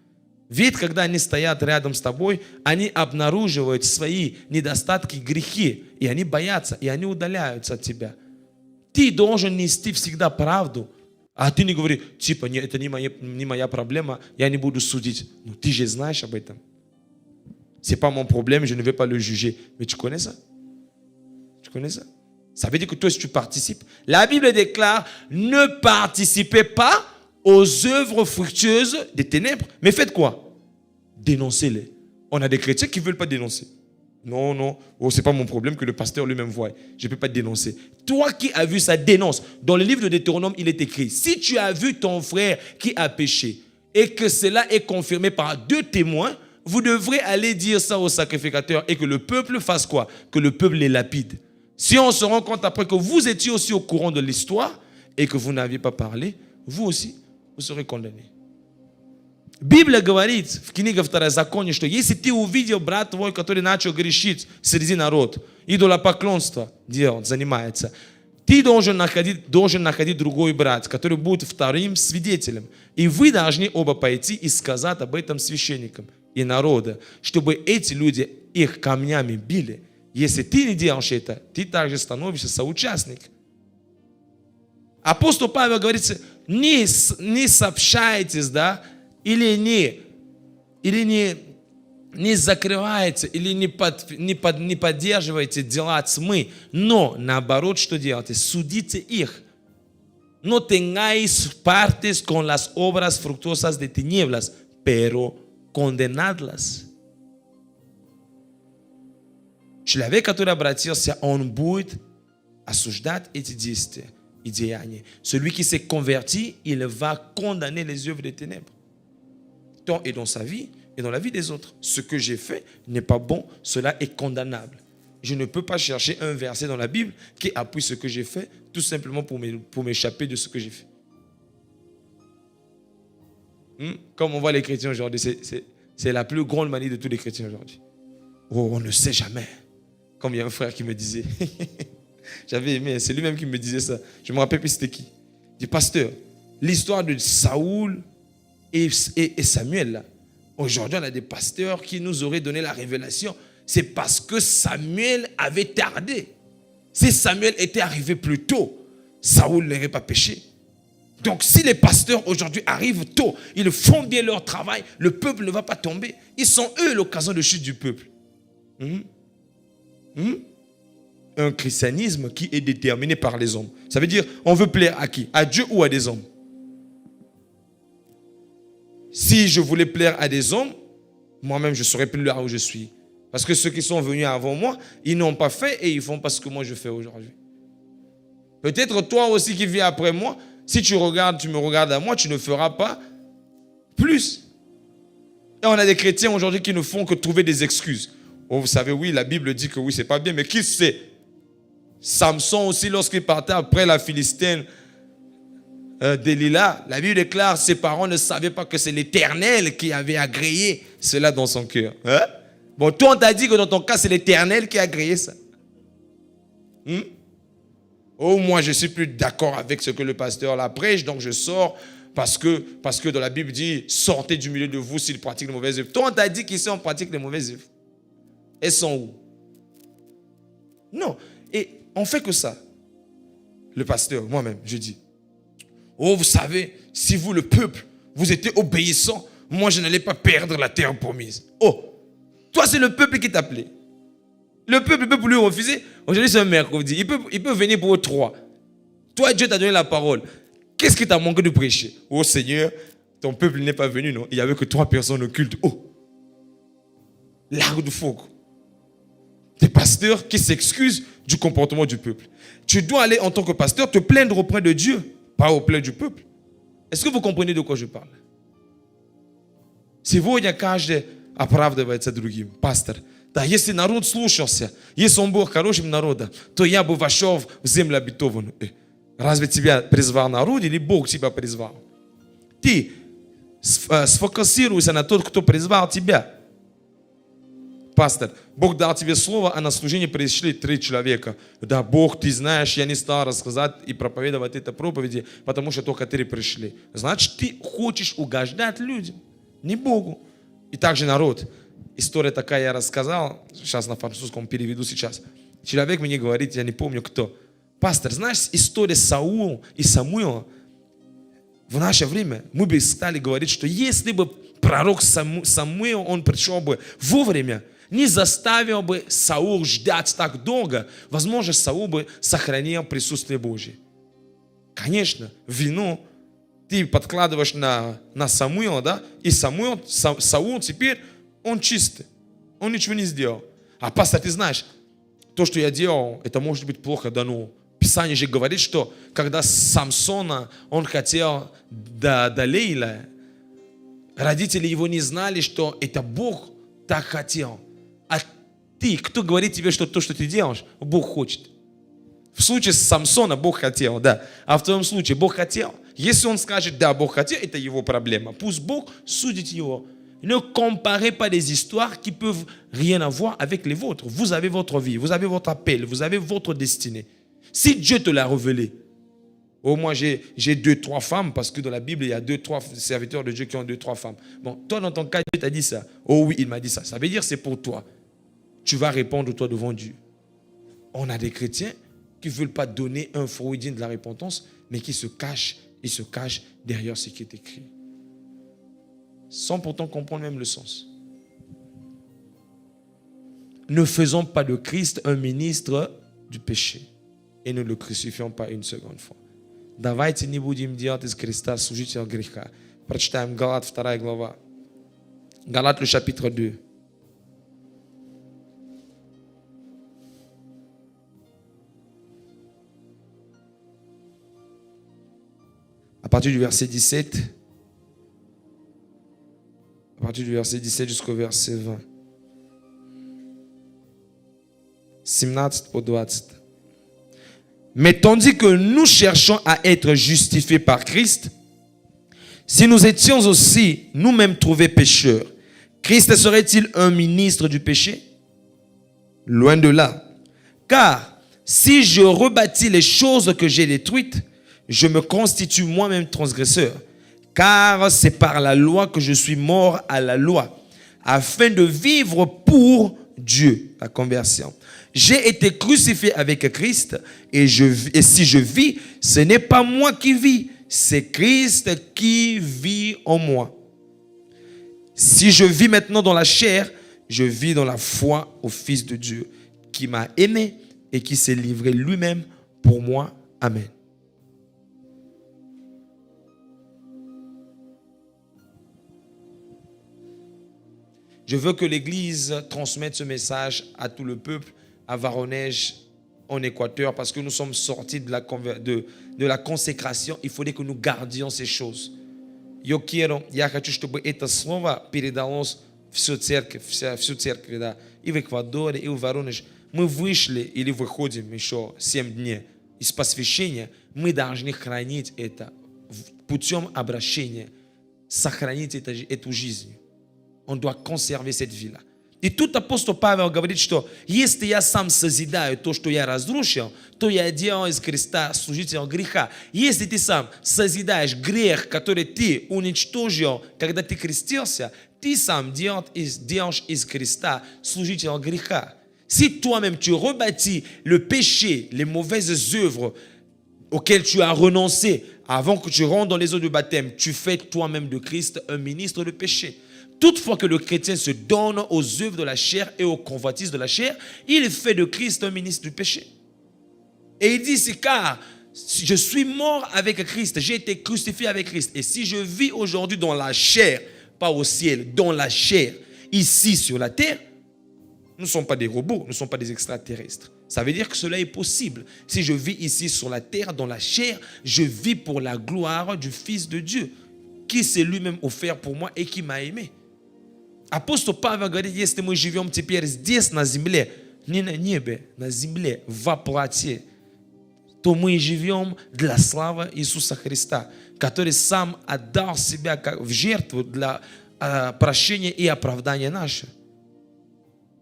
Ведь когда они стоят рядом с тобой, они обнаруживают свои недостатки, грехи, и они боятся, и они удаляются от тебя. Ты должен нести всегда правду, а ты не говори, типа, это не моя проблема, я не буду судить. Но ты же знаешь об этом. C'est pas mon problème, je ne vais pas le juger. Mais tu connais ça? Tu connais ça? Ça veut dire que toi, si tu participes, la Bible déclare, ne participez pas aux œuvres fructueuses des ténèbres. Mais faites quoi? Dénoncez-les. On a des chrétiens qui ne veulent pas dénoncer. Non, c'est pas mon problème que le pasteur lui-même voit. Je ne peux pas dénoncer. Toi qui as vu ça, dénonce. Dans le livre de Deutéronome, il est écrit, si tu as vu ton frère qui a péché et que cela est confirmé par 2 témoins, vous devrez aller dire ça au sacrificateur et que le peuple fasse quoi? Que le peuple les lapide. Si on se rend compte après que vous étiez aussi au courant de l'histoire et que vous n'aviez pas parlé, vous aussi, vous serez condamné. Библия говорит в книге Второзакония, что если ты увидел брата твой, который начал грешить среди народа, идолопоклонство делать, занимается, ты должен находить другой брат, который будет вторым свидетелем. И вы должны оба пойти и сказать об этом священникам и народу, чтобы эти люди их камнями били. Если ты не делаешь это, ты также становишься соучастником. Апостол Павел говорит, не сообщайтесь, да, или не закрывайте, или не поддерживайте дела тьмы, но наоборот, что делайте? Судите их. No tengáis partes con las obras fructuosas de tinieblas, pero condenadlas. Человек, который обратился, он будет осуждать эти действия и деяния. Celui qui s'est converti, il va condamner les œuvres des ténèbres. Tant et dans sa vie et dans la vie des autres. Ce que j'ai fait n'est pas bon, cela est condamnable. Je ne peux pas chercher un verset dans la Bible qui appuie ce que j'ai fait, tout simplement pour m'échapper de ce que j'ai fait. Comme on voit les chrétiens aujourd'hui, c'est la plus grande manie de tous les chrétiens aujourd'hui. Oh, on ne sait jamais. Comme il y a un frère qui me disait, j'avais aimé, c'est lui-même qui me disait ça. Je me rappelle plus c'était qui. Il dit, pasteur, l'histoire de Saoul et Samuel, là. Aujourd'hui, on a des pasteurs qui nous auraient donné la révélation. C'est parce que Samuel avait tardé. Si Samuel était arrivé plus tôt, Saoul n'aurait pas péché. Donc, si les pasteurs aujourd'hui arrivent tôt, ils font bien leur travail, le peuple ne va pas tomber. Ils sont eux l'occasion de chute du peuple. Un christianisme qui est déterminé par les hommes. Ça veut dire, on veut plaire à qui? À Dieu ou à des hommes? Si je voulais plaire à des hommes, moi-même, je ne serais plus là où je suis. Parce que ceux qui sont venus avant moi, ils n'ont pas fait et ils font pas ce que moi je fais aujourd'hui. Peut-être toi aussi qui vis après moi, si tu me regardes à moi, tu ne feras pas plus. Et on a des chrétiens aujourd'hui qui ne font que trouver des excuses. Oh, vous savez, oui, la Bible dit que oui, c'est pas bien, mais qui sait? Samson aussi, lorsqu'il partait après la Philistine, Delilah, la Bible déclare, ses parents ne savaient pas que c'est l'Éternel qui avait agréé cela dans son cœur. Hein? Bon, toi, on t'a dit que dans ton cas, c'est l'Éternel qui a agréé ça. Oh, moi, je ne suis plus d'accord avec ce que le pasteur la prêche, donc je sors parce que dans la Bible dit, sortez du milieu de vous s'il pratique les mauvaises œuvres. Toi, on t'a dit qu'ici, on pratique les mauvaises œuvres. Elles sont où? Non. Et on fait que ça. Le pasteur, moi-même, je dis, oh, vous savez, si vous, le peuple, vous étiez obéissants, moi je n'allais pas perdre la terre promise. Oh, toi c'est le peuple qui t'appelait. Le peuple peut lui refuser. Aujourd'hui c'est un mercredi. Il peut venir pour eux 3. Toi Dieu t'a donné la parole. Qu'est-ce qui t'a manqué de prêcher? Oh Seigneur, ton peuple n'est pas venu, non? Il n'y avait que 3 personnes au culte. Oh, l'arc de faux. Des pasteurs qui s'excusent du comportement du peuple. Tu dois aller en tant que pasteur te plaindre auprès de Dieu, pas auprès du peuple. Est-ce que vous comprenez de quoi je parle? Сегодня каждый оправдывается другим. Пастор, да, если народ слушался, если он был хорошим народом, то я бы вошел в землю обетованную. Разве тебя призвал народ или Бог тебя призвал? Ты сфокусируйся на тот, кто призвал тебя. Пастор, Бог дал тебе слово, а на служение пришли 3 человека. Да, Бог, ты знаешь, я не стал рассказать и проповедовать это проповеди, потому что только 3 пришли. Значит, ты хочешь угождать людям, не Богу. И также народ. История такая я рассказал, сейчас на французском переведу сейчас. Человек мне говорит, я не помню кто. Пастор, знаешь, история Саула и Самуила, в наше время мы бы стали говорить, что если бы пророк Самуил, он пришел бы вовремя, не заставил бы Саул ждать так долго, возможно, Саул бы сохранил присутствие Божье. Конечно, вину ты подкладываешь на Самуила, да? И Саул теперь, он чистый, он ничего не сделал. А пастор, ты знаешь, то, что я делал, это может быть плохо, да ну. Писание же говорит, что когда Самсона, он хотел до Лейла, родители его не знали, что это Бог так хотел. А ты, кто говорит тебе, что то, что ты делаешь, Бог хочет? В случае с Самсона Бог хотел, да. А в твоем случае Бог хотел. Если он скажет, да, Бог хотел, это его проблема. Пусть Бог судит его. Ne comparez pas des histoires qui peuvent rien avoir avec les vôtres. Vous avez votre vie, vous avez votre appel, vous avez votre destinée. Si Dieu te l'a révélé, oh, moi j'ai 2-3 femmes, parce que dans la Bible, il y a 2-3 serviteurs de Dieu qui ont 2-3 femmes. Bon, toi dans ton cas, Dieu t'a dit ça. Oh oui, il m'a dit ça. Ça veut dire c'est pour toi. Tu vas répondre toi devant Dieu. On a des chrétiens qui ne veulent pas donner un fruit digne de la repentance, mais qui se cachent, ils se cachent derrière ce qui est écrit. Sans pourtant comprendre même le sens. Ne faisons pas de Christ un ministre du péché. И не le crucifions pas une seconde fois. Давайте не будем делать из Христа служителя греха. Прочитаем Галат 2 глава. Галат, le chapitre 2. À partir du verset 17. À partir du verset 17 jusqu'au verset 20. 17 по 20. Mais tandis que nous cherchons à être justifiés par Christ, si nous étions aussi nous-mêmes trouvés pécheurs, Christ serait-il un ministre du péché? Loin de là. Car si je rebâtis les choses que j'ai détruites, je me constitue moi-même transgresseur. Car c'est par la loi que je suis mort à la loi, afin de vivre pour Dieu, la conversion. J'ai été crucifié avec Christ et si je vis, ce n'est pas moi qui vis, c'est Christ qui vit en moi. Si je vis maintenant dans la chair, je vis dans la foi au Fils de Dieu qui m'a aimé et qui s'est livré lui-même pour moi. Amen. Je veux que l'Église transmette ce message à tout le peuple, à Voronezh, en Équateur, parce que nous sommes sortis de la consécration. Il faudrait que nous gardions ces choses. Я хочу, чтобы это слово передалось всю церковь, да, и в Эквадоре, и в Воронеже. Мы вышли или выходим еще 7 дней из посвящения. Мы должны хранить это путем обращения, сохранить эту жизнь. On doit conserver cette vie-là. И тут апостол Павел говорит, что если я сам созидаю то, что я разрушил, то я делаю из Христа служителя греха. Если ты сам созидаешь грех, который ты уничтожил, когда ты крестился, ты сам делаешь из Христа служителя греха. Si toi-même tu rebâtis le péché, les mauvaises œuvres auxquelles tu as renoncé avant que tu rentres dans les eaux du baptême, tu fais toi-même de Christ un ministre de péché. Toutefois que le chrétien se donne aux œuvres de la chair et aux convoitises de la chair, il fait de Christ un ministre du péché. Et il dit, c'est car je suis mort avec Christ, j'ai été crucifié avec Christ. Et si je vis aujourd'hui dans la chair, pas au ciel, dans la chair, ici sur la terre, nous ne sommes pas des robots, nous ne sommes pas des extraterrestres. Ça veut dire que cela est possible. Si je vis ici sur la terre, dans la chair, je vis pour la gloire du Fils de Dieu, qui s'est lui-même offert pour moi et qui m'a aimé. Apôstol Павел говорит, если мы живем теперь здесь, на земле, не на небе, на земле, во плоти, то мы живем для славы Иисуса Христа, который сам отдал себя как в жертву для прощения и оправдания наше.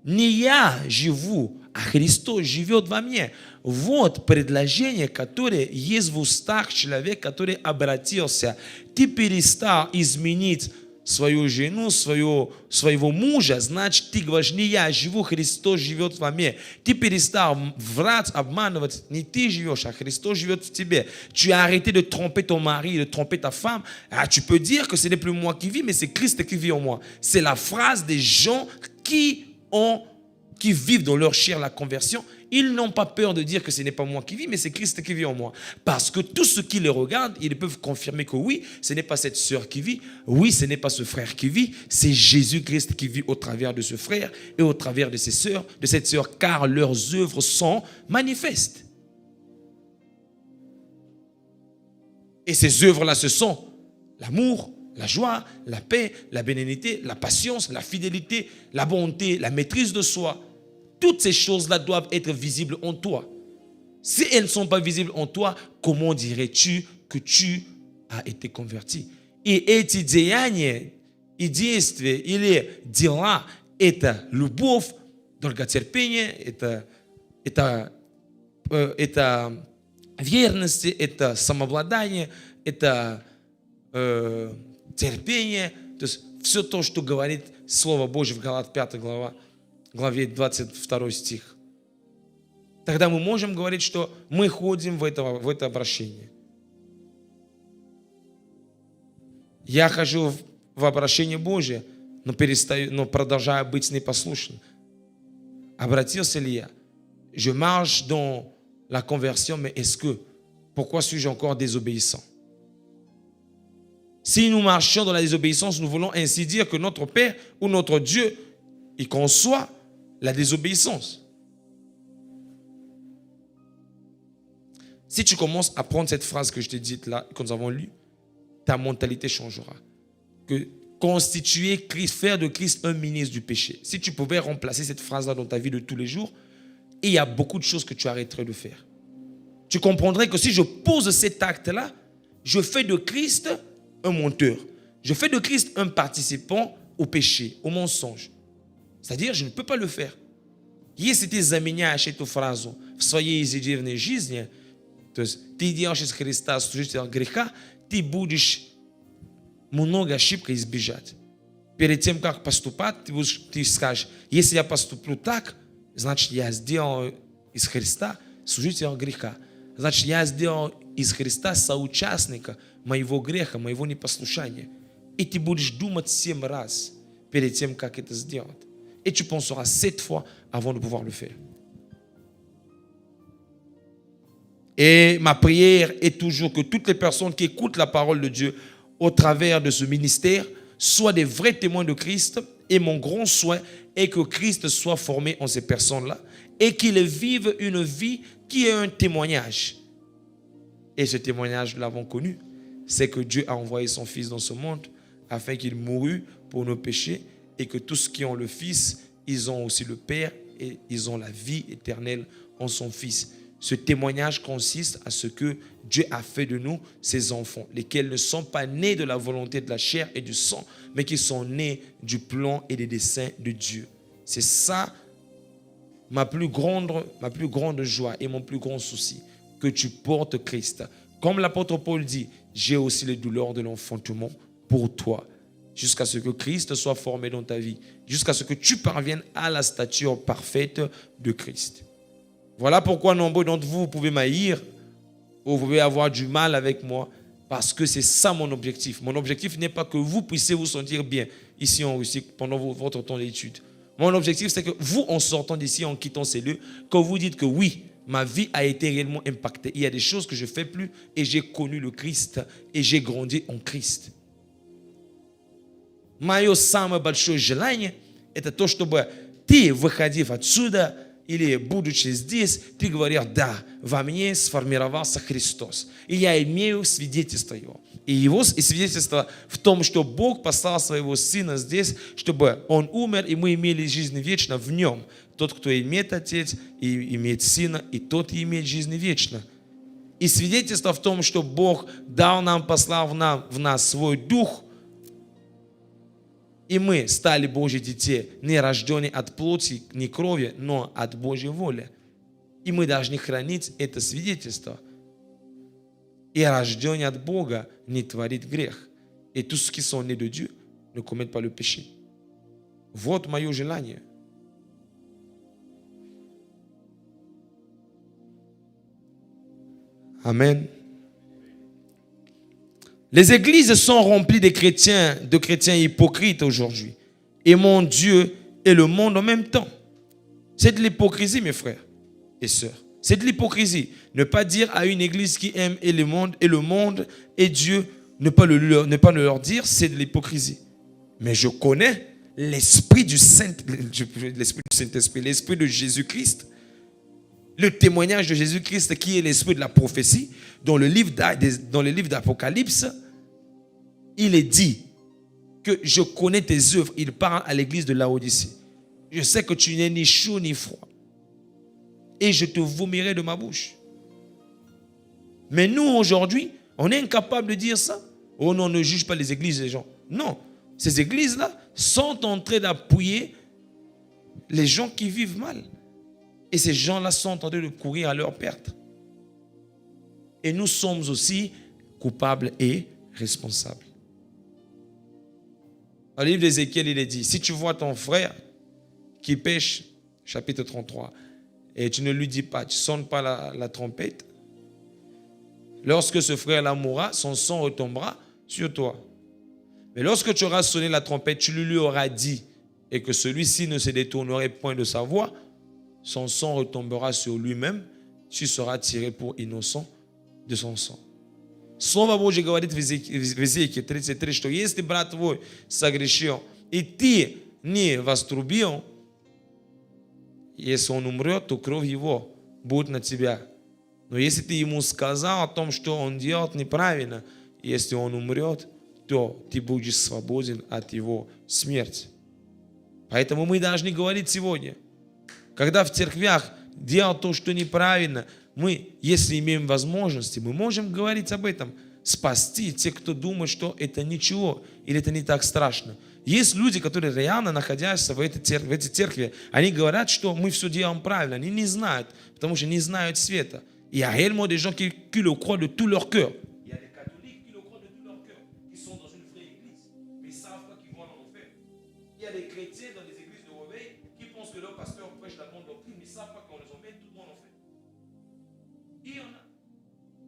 Не я живу, а Христос живет во мне. Вот предложение, которое есть в устах человека, который обратился. Ты перестал изменить свою жену, своего мужа, значит, ты говоришь, не я живу, Христос живет во мне. Ты перестал врать, обманывать, не ты живешь, а Христос живет в тебе. Tu as arrêté de tromper ton mari, de tromper ta femme. Ah, tu peux dire que ce n'est plus moi qui vis, mais c'est Christ qui vit en moi. C'est la phrase des gens qui vivent dans leur chair la conversion. Ils n'ont pas peur de dire que ce n'est pas moi qui vis, mais c'est Christ qui vit en moi. Parce que tous ceux qui les regardent, ils peuvent confirmer que oui, ce n'est pas cette sœur qui vit, oui, ce n'est pas ce frère qui vit, c'est Jésus-Christ qui vit au travers de ce frère et au travers de ces sœurs, de cette sœur, car leurs œuvres sont manifestes. Et ces œuvres-là, ce sont l'amour, la joie, la paix, la bénignité, la patience, la fidélité, la bonté, la maîtrise de soi. Toutes ces choses-là doivent être visibles en toi. Si elles ne sont pas visibles en toi, comment dirais-tu que tu as été converti? И эти деяния и действия или дела – это любовь, долготерпение, это верность, это самообладание, это терпение. То есть все то, что говорит Слово Божье в Галат 5 главе 22 стих. Тогда мы можем говорить, что мы ходим в это обращение. Я хожу в обращение Божие, но продолжаю быть непослушным. Обратился ли я? Je marche dans la conversion, mais pourquoi suis-je encore désobéissant? Si nous marchons dans la désobéissance, nous voulons ainsi dire que notre Père ou notre Dieu, il conçoit la désobéissance. Si tu commences à prendre cette phrase que je t'ai dite là, que nous avons lue, ta mentalité changera. Que constituer Christ, faire de Christ un ministre du péché. Si tu pouvais remplacer cette phrase-là dans ta vie de tous les jours, il y a beaucoup de choses que tu arrêterais de faire. Tu comprendrais que si je pose cet acte-là, je fais de Christ un menteur. Je fais de Christ un participant au péché, au mensonge. C'est-à-dire, je ne peux pas le faire. Если ты заменяешь эту фразу в своей ежедневной жизни, то есть ты делаешь из Христа служителя греха, ты будешь много ошибок избежать. Перед тем, как поступать, ты скажешь, если я поступлю так, значит, я сделал из Христа служителя греха. Значит, я сделал из Христа соучастника моего греха, моего непослушания. И ты будешь думать 7 раз перед тем, как это сделать. Et tu penseras 7 fois avant de pouvoir le faire. Et ma prière est toujours que toutes les personnes qui écoutent la parole de Dieu au travers de ce ministère soient des vrais témoins de Christ. Et mon grand souhait est que Christ soit formé en ces personnes-là et qu'ils vivent une vie qui est un témoignage. Et ce témoignage, nous l'avons connu, c'est que Dieu a envoyé son Fils dans ce monde afin qu'il mourût pour nos péchés et que tous qui ont le Fils, ils ont aussi le Père et ils ont la vie éternelle en son Fils. Ce témoignage consiste à ce que Dieu a fait de nous ses enfants, lesquels ne sont pas nés de la volonté de la chair et du sang, mais qui sont nés du plan et des desseins de Dieu. C'est ça ma plus grande joie et mon plus grand souci, que tu portes Christ. Comme l'apôtre Paul dit, j'ai aussi les douleurs de l'enfantement pour toi, jusqu'à ce que Christ soit formé dans ta vie, jusqu'à ce que tu parviennes à la stature parfaite de Christ. Voilà pourquoi nombreux d'entre vous, vous pouvez m'haïr ou vous pouvez avoir du mal avec moi, Parce que c'est ça mon objectif. Mon objectif n'est pas que vous puissiez vous sentir bien ici en Russie pendant votre temps d'études. Mon objectif, c'est que vous, en sortant d'ici, en quittant ces lieux, que vous dites que oui, ma vie a été réellement impactée. Il y a des choses que je ne fais plus et j'ai connu le Christ et j'ai grandi en Christ. Мое самое большое желание – это то, чтобы ты, выходив отсюда, или будучи здесь, ты говорил, да, во мне сформировался Христос. И я имею свидетельство Его. И свидетельство в том, что Бог послал Своего Сына здесь, чтобы Он умер, и мы имели жизнь вечную в Нем. Тот, кто имеет Отец, и имеет Сына, и тот и имеет жизнь вечную. И свидетельство в том, что Бог дал нам, послал в нас Свой Дух, и мы стали Божьи дети, не рожденные от плоти, не крови, но от Божьей воли. И мы должны хранить это свидетельство. И рожденный от Бога не творит грех. Et tous ceux qui sont nés de Dieu ne commettent pas le péché. Вот мое желание. Amen. Les églises sont remplies de chrétiens hypocrites aujourd'hui. Et mon Dieu et le monde en même temps. C'est de l'hypocrisie, mes frères et sœurs. C'est de l'hypocrisie. Ne pas dire à une église qui aime et le monde et Dieu, ne pas leur dire, c'est de l'hypocrisie. Mais je connais l'esprit du Saint-Esprit, l'esprit de Jésus-Christ. Le témoignage de Jésus-Christ qui est l'esprit de la prophétie, dans le livre d'Apocalypse, il est dit que je connais tes œuvres. Il parle à l'église de Laodicée. Je sais que tu n'es ni chaud ni froid. Et je te vomirai de ma bouche. Mais nous, aujourd'hui, on est incapable de dire ça. Oh non, ne juge pas les églises des gens. Non, ces églises-là sont en train d'appuyer les gens qui vivent mal. Et ces gens-là sont en train de courir à leur perte. Et nous sommes aussi coupables et responsables. Dans le livre d'Ézéchiel, il est dit, si tu vois ton frère qui pêche, chapitre 33, et tu ne lui dis pas, tu ne sonnes pas la trompette, lorsque ce frère-là mourra, son sang retombera sur toi. Mais lorsque tu auras sonné la trompette, tu lui auras dit, et que celui-ci ne se détournerait point de sa voix, son sang retombera sur lui-même, tu seras tiré pour innocent de son sang. Слово Божье говорит в Езекииле 33, что если брат твой согрешил, и ты не вострубил, если он умрет, то кровь его будет на тебя. Но если ты ему сказал о том, что он делает неправильно, если он умрет, то ты будешь свободен от его смерти. Поэтому мы должны говорить сегодня, когда в церквях делают то, что неправильно, мы, если имеем возможности, мы можем говорить об этом, спасти тех, кто думает, что это ничего, или это не так страшно. Есть люди, которые реально находятся в этой церкви, они говорят, что мы все делаем правильно, они не знают, потому что не знают света. Il y a réellement des gens qui le croient de tout leur cœur. Il y a des catholiques qui le croient de tout leur cœur, qui sont dans une vraie église, mais ils ne savent pas qu'ils vont en enfer. Il y a des chrétiens dans les églises de réveil qui pensent que leur pasteur prêche la bonne doctrine, mais ils ne savent pas qu'on les emmène tout le monde en enfer. И он,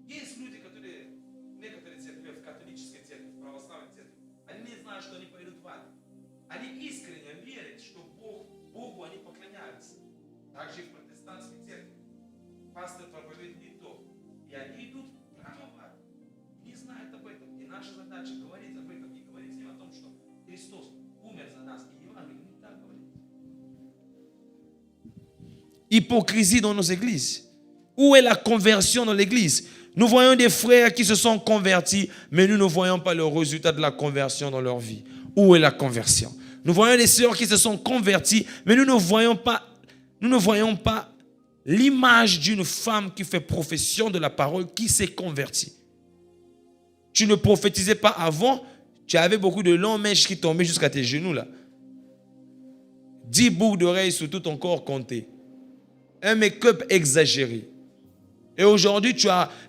есть люди, которые, некоторые церкви, католические церкви, православные церкви, они не знают, что они пойдут в ад. Они искренне верят, что Богу они поклоняются. Также и в протестантской церкви. Пастор проповедует не то. И они идут прямо в ад. Не знают об этом. И наша задача говорить об этом и говорить им о том, что Христос умер за нас. И Евангелие не так говорит. Hypocrisie dans nos églises. Où est la conversion dans l'église? Nous voyons des frères qui se sont convertis, mais nous ne voyons pas le résultat de la conversion dans leur vie. Où est la conversion? Nous voyons des sœurs qui se sont converties, mais nous ne voyons pas l'image d'une femme qui fait profession de la parole, qui s'est convertie. Tu ne prophétisais pas avant, tu avais beaucoup de longs mèches qui tombaient jusqu'à tes genoux là. 10 boucles d'oreilles sur tout ton corps compté. Un make-up exagéré. Et aujourd'hui,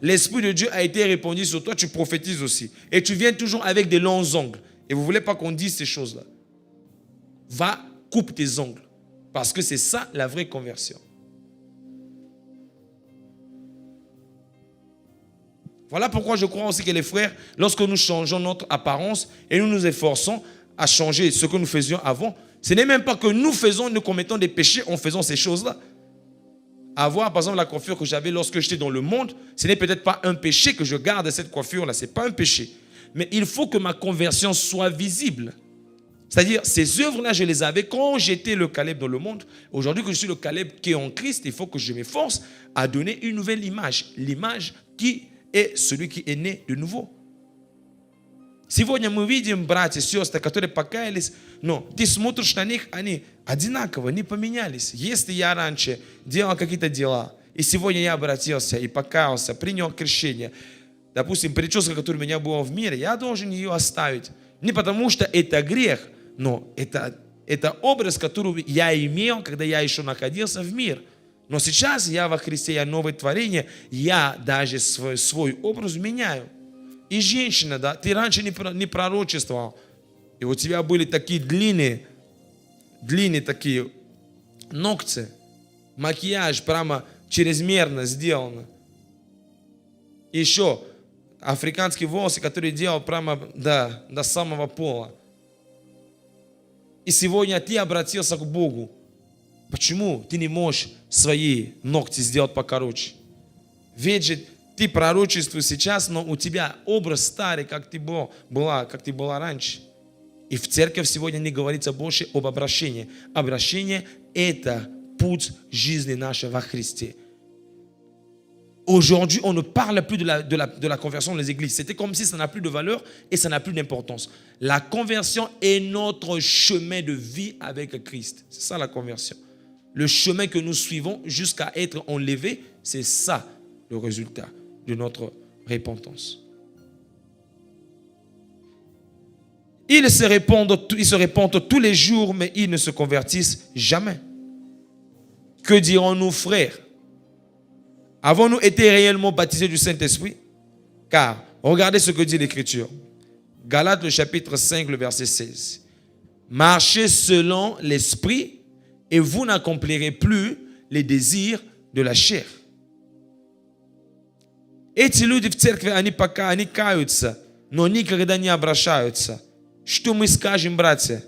l'Esprit de Dieu a été répandu sur toi, tu prophétises aussi. Et tu viens toujours avec des longs ongles. Et vous ne voulez pas qu'on dise ces choses-là. Va, coupe tes ongles. Parce que c'est ça la vraie conversion. Voilà pourquoi je crois aussi que les frères, lorsque nous changeons notre apparence et nous nous efforçons à changer ce que nous faisions avant, ce n'est même pas que nous commettons des péchés en faisant ces choses-là. Avoir, par exemple, la coiffure que j'avais lorsque j'étais dans le monde, ce n'est peut-être pas un péché que je garde cette coiffure-là, ce n'est pas un péché. Mais il faut que ma conversion soit visible. C'est-à-dire, ces œuvres-là, je les avais quand j'étais le Caleb dans le monde. Aujourd'hui que je suis le Caleb qui est en Christ, il faut que je m'efforce à donner une nouvelle image. L'image qui est celui qui est né de nouveau. Сегодня мы видим, братья и сестры, которые покаялись, но ты смотришь на них, они одинаково, не поменялись. Если я раньше делал какие-то дела, и сегодня я обратился и покаялся, принял крещение, допустим, прическа, которая у меня была в мире, я должен ее оставить. Не потому что это грех, но это образ, который я имел, когда я еще находился в мире. Но сейчас я во Христе, я новое творение, я даже свой образ меняю. И женщина, да, ты раньше не пророчествовал, и у тебя были такие длинные такие ногти, макияж прямо чрезмерно сделано. И еще африканские волосы, которые делал прямо до самого пола. И сегодня ты обратился к Богу. Почему ты не можешь свои ногти сделать покороче? Ведь же ты пророчествуешь сейчас, но у тебя образ старый, как ты была раньше. И в церковь сегодня не говорится больше об обращении. Обращение – это путь жизни нашей во Христе. Aujourd'hui, on ne parle plus de la conversion dans les églises. C'était comme si ça n'a plus de valeur et ça n'a plus d'importance. La conversion est notre chemin de vie avec Christ. C'est ça la conversion. Le chemin que nous suivons jusqu'à être enlevés, c'est ça le résultat de notre repentance. Ils se répandent tous les jours, mais ils ne se convertissent jamais. Que dirons-nous, frères? Avons-nous été réellement baptisés du Saint-Esprit? Car, regardez ce que dit l'Écriture. Galates, le chapitre 5, le verset 16. Marchez selon l'Esprit et vous n'accomplirez plus les désirs de la chair. Эти люди в церкви, они пока они каются, но никогда не обращаются. Что мы скажем, братья?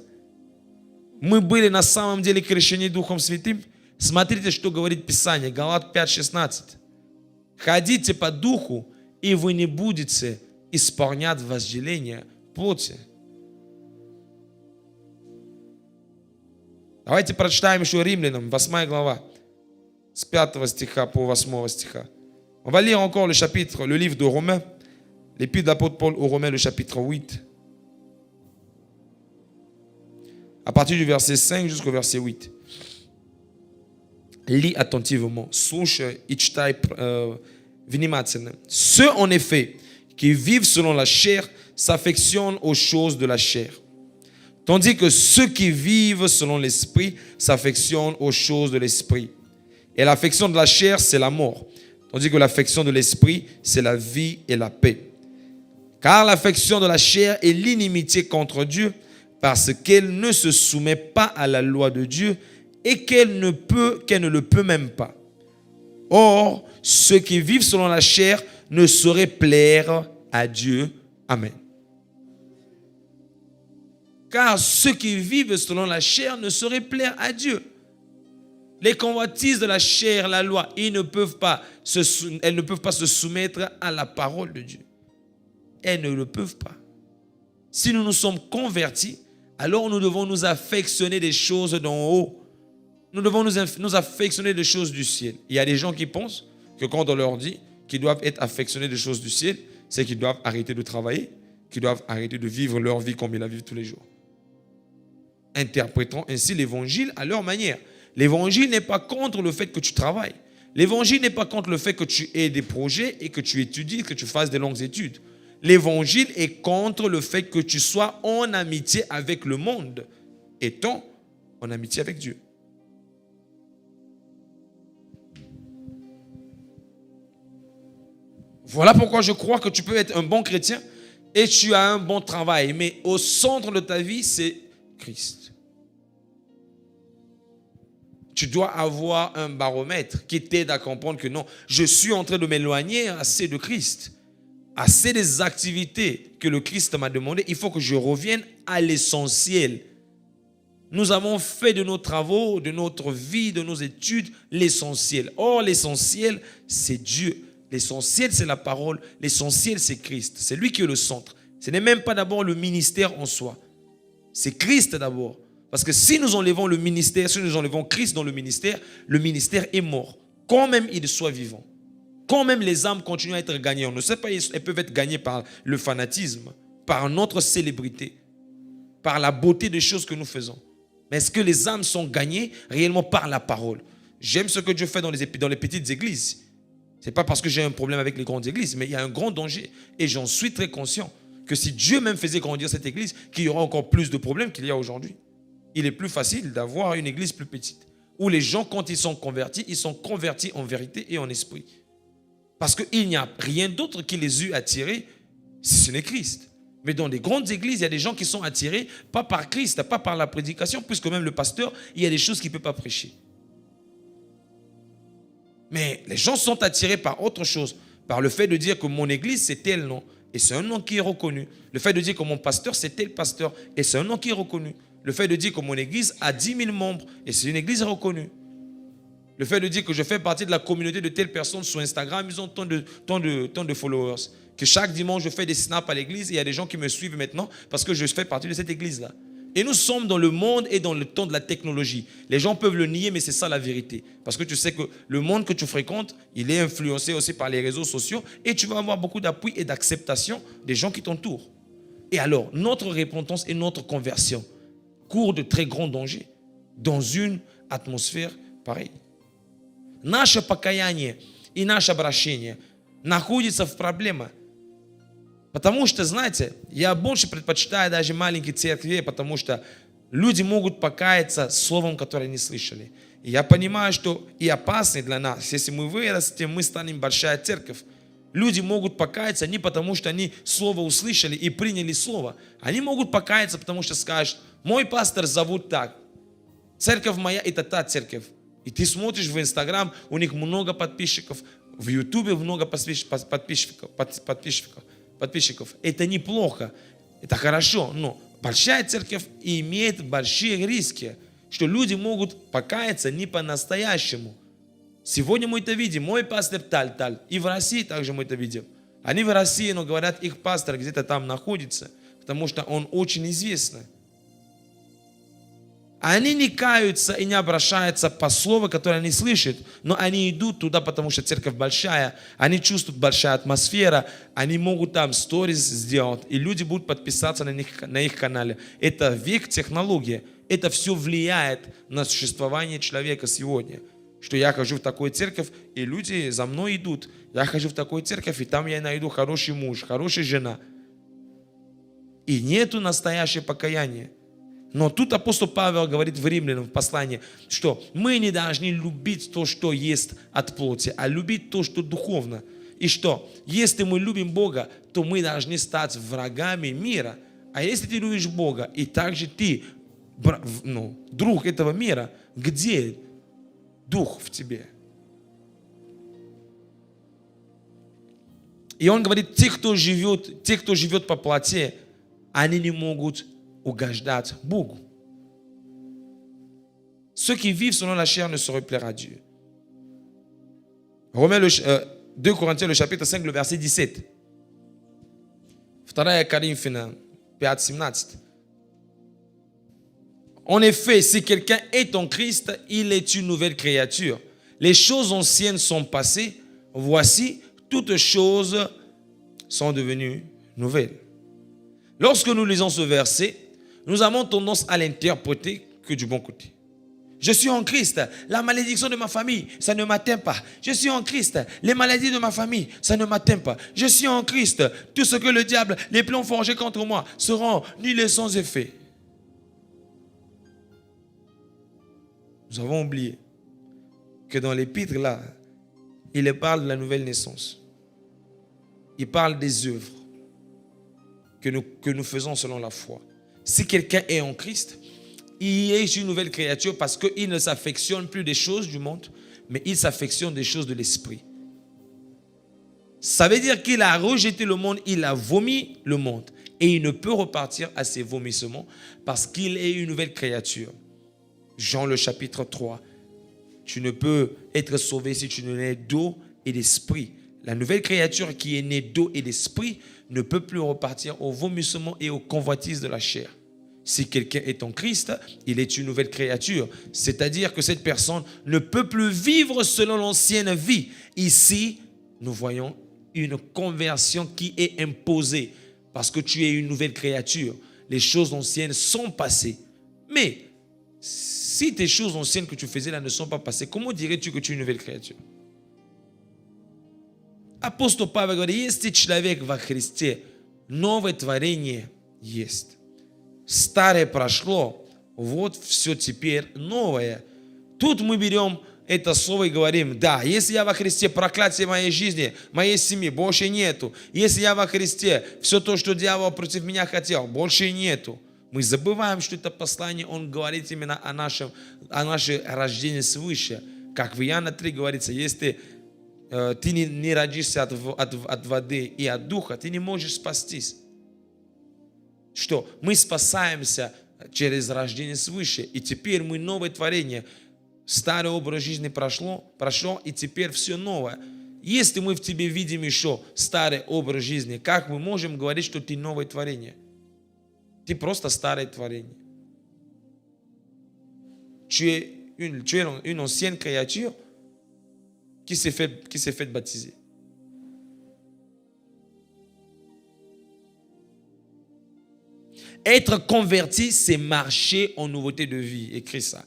Мы были на самом деле крещены Духом Святым. Смотрите, что говорит Писание. Галат 5:16. Ходите по Духу, и вы не будете исполнять возжеления плоти. Давайте прочитаем еще Римлянам, 8 глава, с 5 стиха по 8 стиха. On va lire encore le livre de Romains, l'épître de l'apôtre Paul aux Romains, le chapitre 8. À partir du verset 5 jusqu'au verset 8. Lis attentivement. Слушай и читай внимательно. Ceux, en effet, qui vivent selon la chair s'affectionnent aux choses de la chair. Tandis que ceux qui vivent selon l'esprit s'affectionnent aux choses de l'esprit. Et l'affection de la chair, c'est la mort. Tandis que l'affection de l'esprit, c'est la vie et la paix. Car l'affection de la chair est l'inimitié contre Dieu, parce qu'elle ne se soumet pas à la loi de Dieu et qu'elle ne le peut même pas. Or, ceux qui vivent selon la chair ne sauraient plaire à Dieu. Amen. Car ceux qui vivent selon la chair ne sauraient plaire à Dieu. Les convoitises de la chair, la loi, elles ne peuvent pas se soumettre à la parole de Dieu. Elles ne le peuvent pas. Si nous nous sommes convertis, alors nous devons nous affectionner des choses d'en haut. Nous devons nous affectionner des choses du ciel. Il y a des gens qui pensent que quand on leur dit qu'ils doivent être affectionnés des choses du ciel, c'est qu'ils doivent arrêter de travailler, qu'ils doivent arrêter de vivre leur vie comme ils la vivent tous les jours. Interprétant ainsi l'évangile à leur manière. L'évangile n'est pas contre le fait que tu travailles. L'évangile n'est pas contre le fait que tu aies des projets et que tu étudies, que tu fasses des longues études. L'évangile est contre le fait que tu sois en amitié avec le monde, étant en amitié avec Dieu. Voilà pourquoi je crois que tu peux être un bon chrétien et tu as un bon travail. Mais au centre de ta vie, c'est Christ. Tu dois avoir un baromètre qui t'aide à comprendre que non, je suis en train de m'éloigner assez de Christ. assez des activités que le Christ m'a demandé, il faut que je revienne à l'essentiel. Nous avons fait de nos travaux, de notre vie, de nos études, l'essentiel. Or, l'essentiel, c'est Dieu. L'essentiel, c'est la parole. L'essentiel, c'est Christ. C'est lui qui est le centre. Ce n'est même pas d'abord le ministère en soi. C'est Christ d'abord. Parce que si nous enlevons le ministère, si nous enlevons Christ dans le ministère est mort. Quand même il soit vivant. Quand même les âmes continuent à être gagnées. On ne sait pas, elles peuvent être gagnées par le fanatisme, par notre célébrité, par la beauté des choses que nous faisons. Mais est-ce que les âmes sont gagnées réellement par la parole? J'aime ce que Dieu fait dans les petites églises. Ce n'est pas parce que j'ai un problème avec les grandes églises, mais il y a un grand danger. Et j'en suis très conscient que si Dieu même faisait grandir cette église, qu'il y aura encore plus de problèmes qu'il y a aujourd'hui. Il est plus facile d'avoir une église plus petite, où les gens, quand ils sont convertis en vérité et en esprit. Parce qu'il n'y a rien d'autre qui les eût attirés si ce n'est Christ. Mais dans les grandes églises, il y a des gens qui sont attirés, pas par Christ, pas par la prédication, puisque même le pasteur, il y a des choses qu'il ne peut pas prêcher. Mais les gens sont attirés par autre chose, par le fait de dire que mon église, c'est tel nom, et c'est un nom qui est reconnu. Le fait de dire que mon pasteur, c'est tel pasteur, et c'est un nom qui est reconnu. Le fait de dire que mon église a 10 000 membres, et c'est une église reconnue. Le fait de dire que je fais partie de la communauté de telles personnes sur Instagram, ils ont tant de followers. Que chaque dimanche, je fais des snaps à l'église et il y a des gens qui me suivent maintenant parce que je fais partie de cette église-là. Et nous sommes dans le monde et dans le temps de la technologie. Les gens peuvent le nier, mais c'est ça la vérité. Parce que tu sais que le monde que tu fréquentes, il est influencé aussi par les réseaux sociaux et tu vas avoir beaucoup d'appui et d'acceptation des gens qui t'entourent. Et alors, notre repentance et notre conversion courent de très grands dangers dans une atmosphère pareille. Наше покаяние и наше обращение находится в проблемах. Потому что, знаете, я больше предпочитаю даже маленькие церкви, потому что люди могут покаяться словом, которое не слышали. И я понимаю, что и опасно для нас, если мы вырастем, мы станем большая церковь. Люди могут покаяться не потому, что они слово услышали и приняли слово. Они могут покаяться, потому что скажут, мой пастор зовут так. Церковь моя – это та церковь. И ты смотришь в Инстаграм, у них много подписчиков, в Ютубе много подписчиков. Это неплохо, это хорошо, но большая церковь имеет большие риски, что люди могут покаяться не по-настоящему. Сегодня мы это видим, мой пастор Таль, и в России также мы это видим. Они в России, но говорят, их пастор где-то там находится, потому что он очень известный. Они не каются и не обращаются по слову, которое они слышат, но они идут туда, потому что церковь большая, они чувствуют большая атмосфера, они могут там сторис сделать, и люди будут подписаться на их канале. Это век технологии, это все влияет на существование человека сегодня. Что я хожу в такую церковь, и люди за мной идут. Я хожу в такую церковь, и там я найду хороший муж, хорошая жена. И нету настоящего покаяния. Но тут апостол Павел говорит в Римлянам в послании, что мы не должны любить то, что есть от плоти, а любить то, что духовно. И что, если мы любим Бога, то мы должны стать врагами мира. А если ты любишь Бога, и также ты друг этого мира, где дух в тебе? И он говорит, те, кто живет по плоти, они не могут угождать Богу. Ceux qui vivent selon la chair ne sauraient plaire à Dieu. Romains 2 Corinthiens, le chapitre 5, le verset 17. 2 Коринфянам 5:17. En effet, si quelqu'un est en Christ, il est une nouvelle créature. Les choses anciennes sont passées. Voici, toutes choses sont devenues nouvelles. Lorsque nous lisons ce verset, nous avons tendance à l'interpréter que du bon côté. Je suis en Christ, la malédiction de ma famille, ça ne m'atteint pas. Je suis en Christ, les maladies de ma famille, ça ne m'atteint pas. Je suis en Christ, tout ce que le diable, les plans forgés contre moi seront nuls et sans effet. Nous avons oublié que dans l'épître là, il parle de la nouvelle naissance. Il parle des œuvres que nous faisons selon la foi. Si quelqu'un est en Christ, il est une nouvelle créature parce qu'il ne s'affectionne plus des choses du monde, mais il s'affectionne des choses de l'esprit. Ça veut dire qu'il a rejeté le monde, il a vomi le monde. Et il ne peut repartir à ses vomissements parce qu'il est une nouvelle créature. Jean le chapitre 3. Tu ne peux être sauvé si tu ne nais d'eau et d'esprit. La nouvelle créature qui est née d'eau et d'esprit ne peut plus repartir au vomissement et aux convoitises de la chair. Si quelqu'un est en Christ, il est une nouvelle créature. C'est-à-dire que cette personne ne peut plus vivre selon l'ancienne vie. Ici, nous voyons une conversion qui est imposée parce que tu es une nouvelle créature. Les choses anciennes sont passées. Mais si tes choses anciennes que tu faisais là ne sont pas passées, comment dirais-tu que tu es une nouvelle créature? Апостол Павел говорит, если человек во Христе, новое творение есть. Старое прошло, вот все теперь новое. Тут мы берем это слово и говорим, да, если я во Христе, проклятие моей жизни, моей семьи больше нету. Если я во Христе, все то, что дьявол против меня хотел, больше нету. Мы забываем, что это послание, он говорит именно о нашем рождении свыше. Как в Иоанна 3 говорится, если ты не родишься от воды и от духа, ты не можешь спастись. Что мы спасаемся через рождение свыше, и теперь мы новое творение. Старый образ жизни прошел, и теперь все новое. Если мы в тебе видим еще старый образ жизни, как мы можем говорить, что ты новое творение? Ты просто старое tворение. Tu es une ancienne créature qui s'est fait baptiser. Être converti, c'est marcher en nouveauté de vie. Écris ça.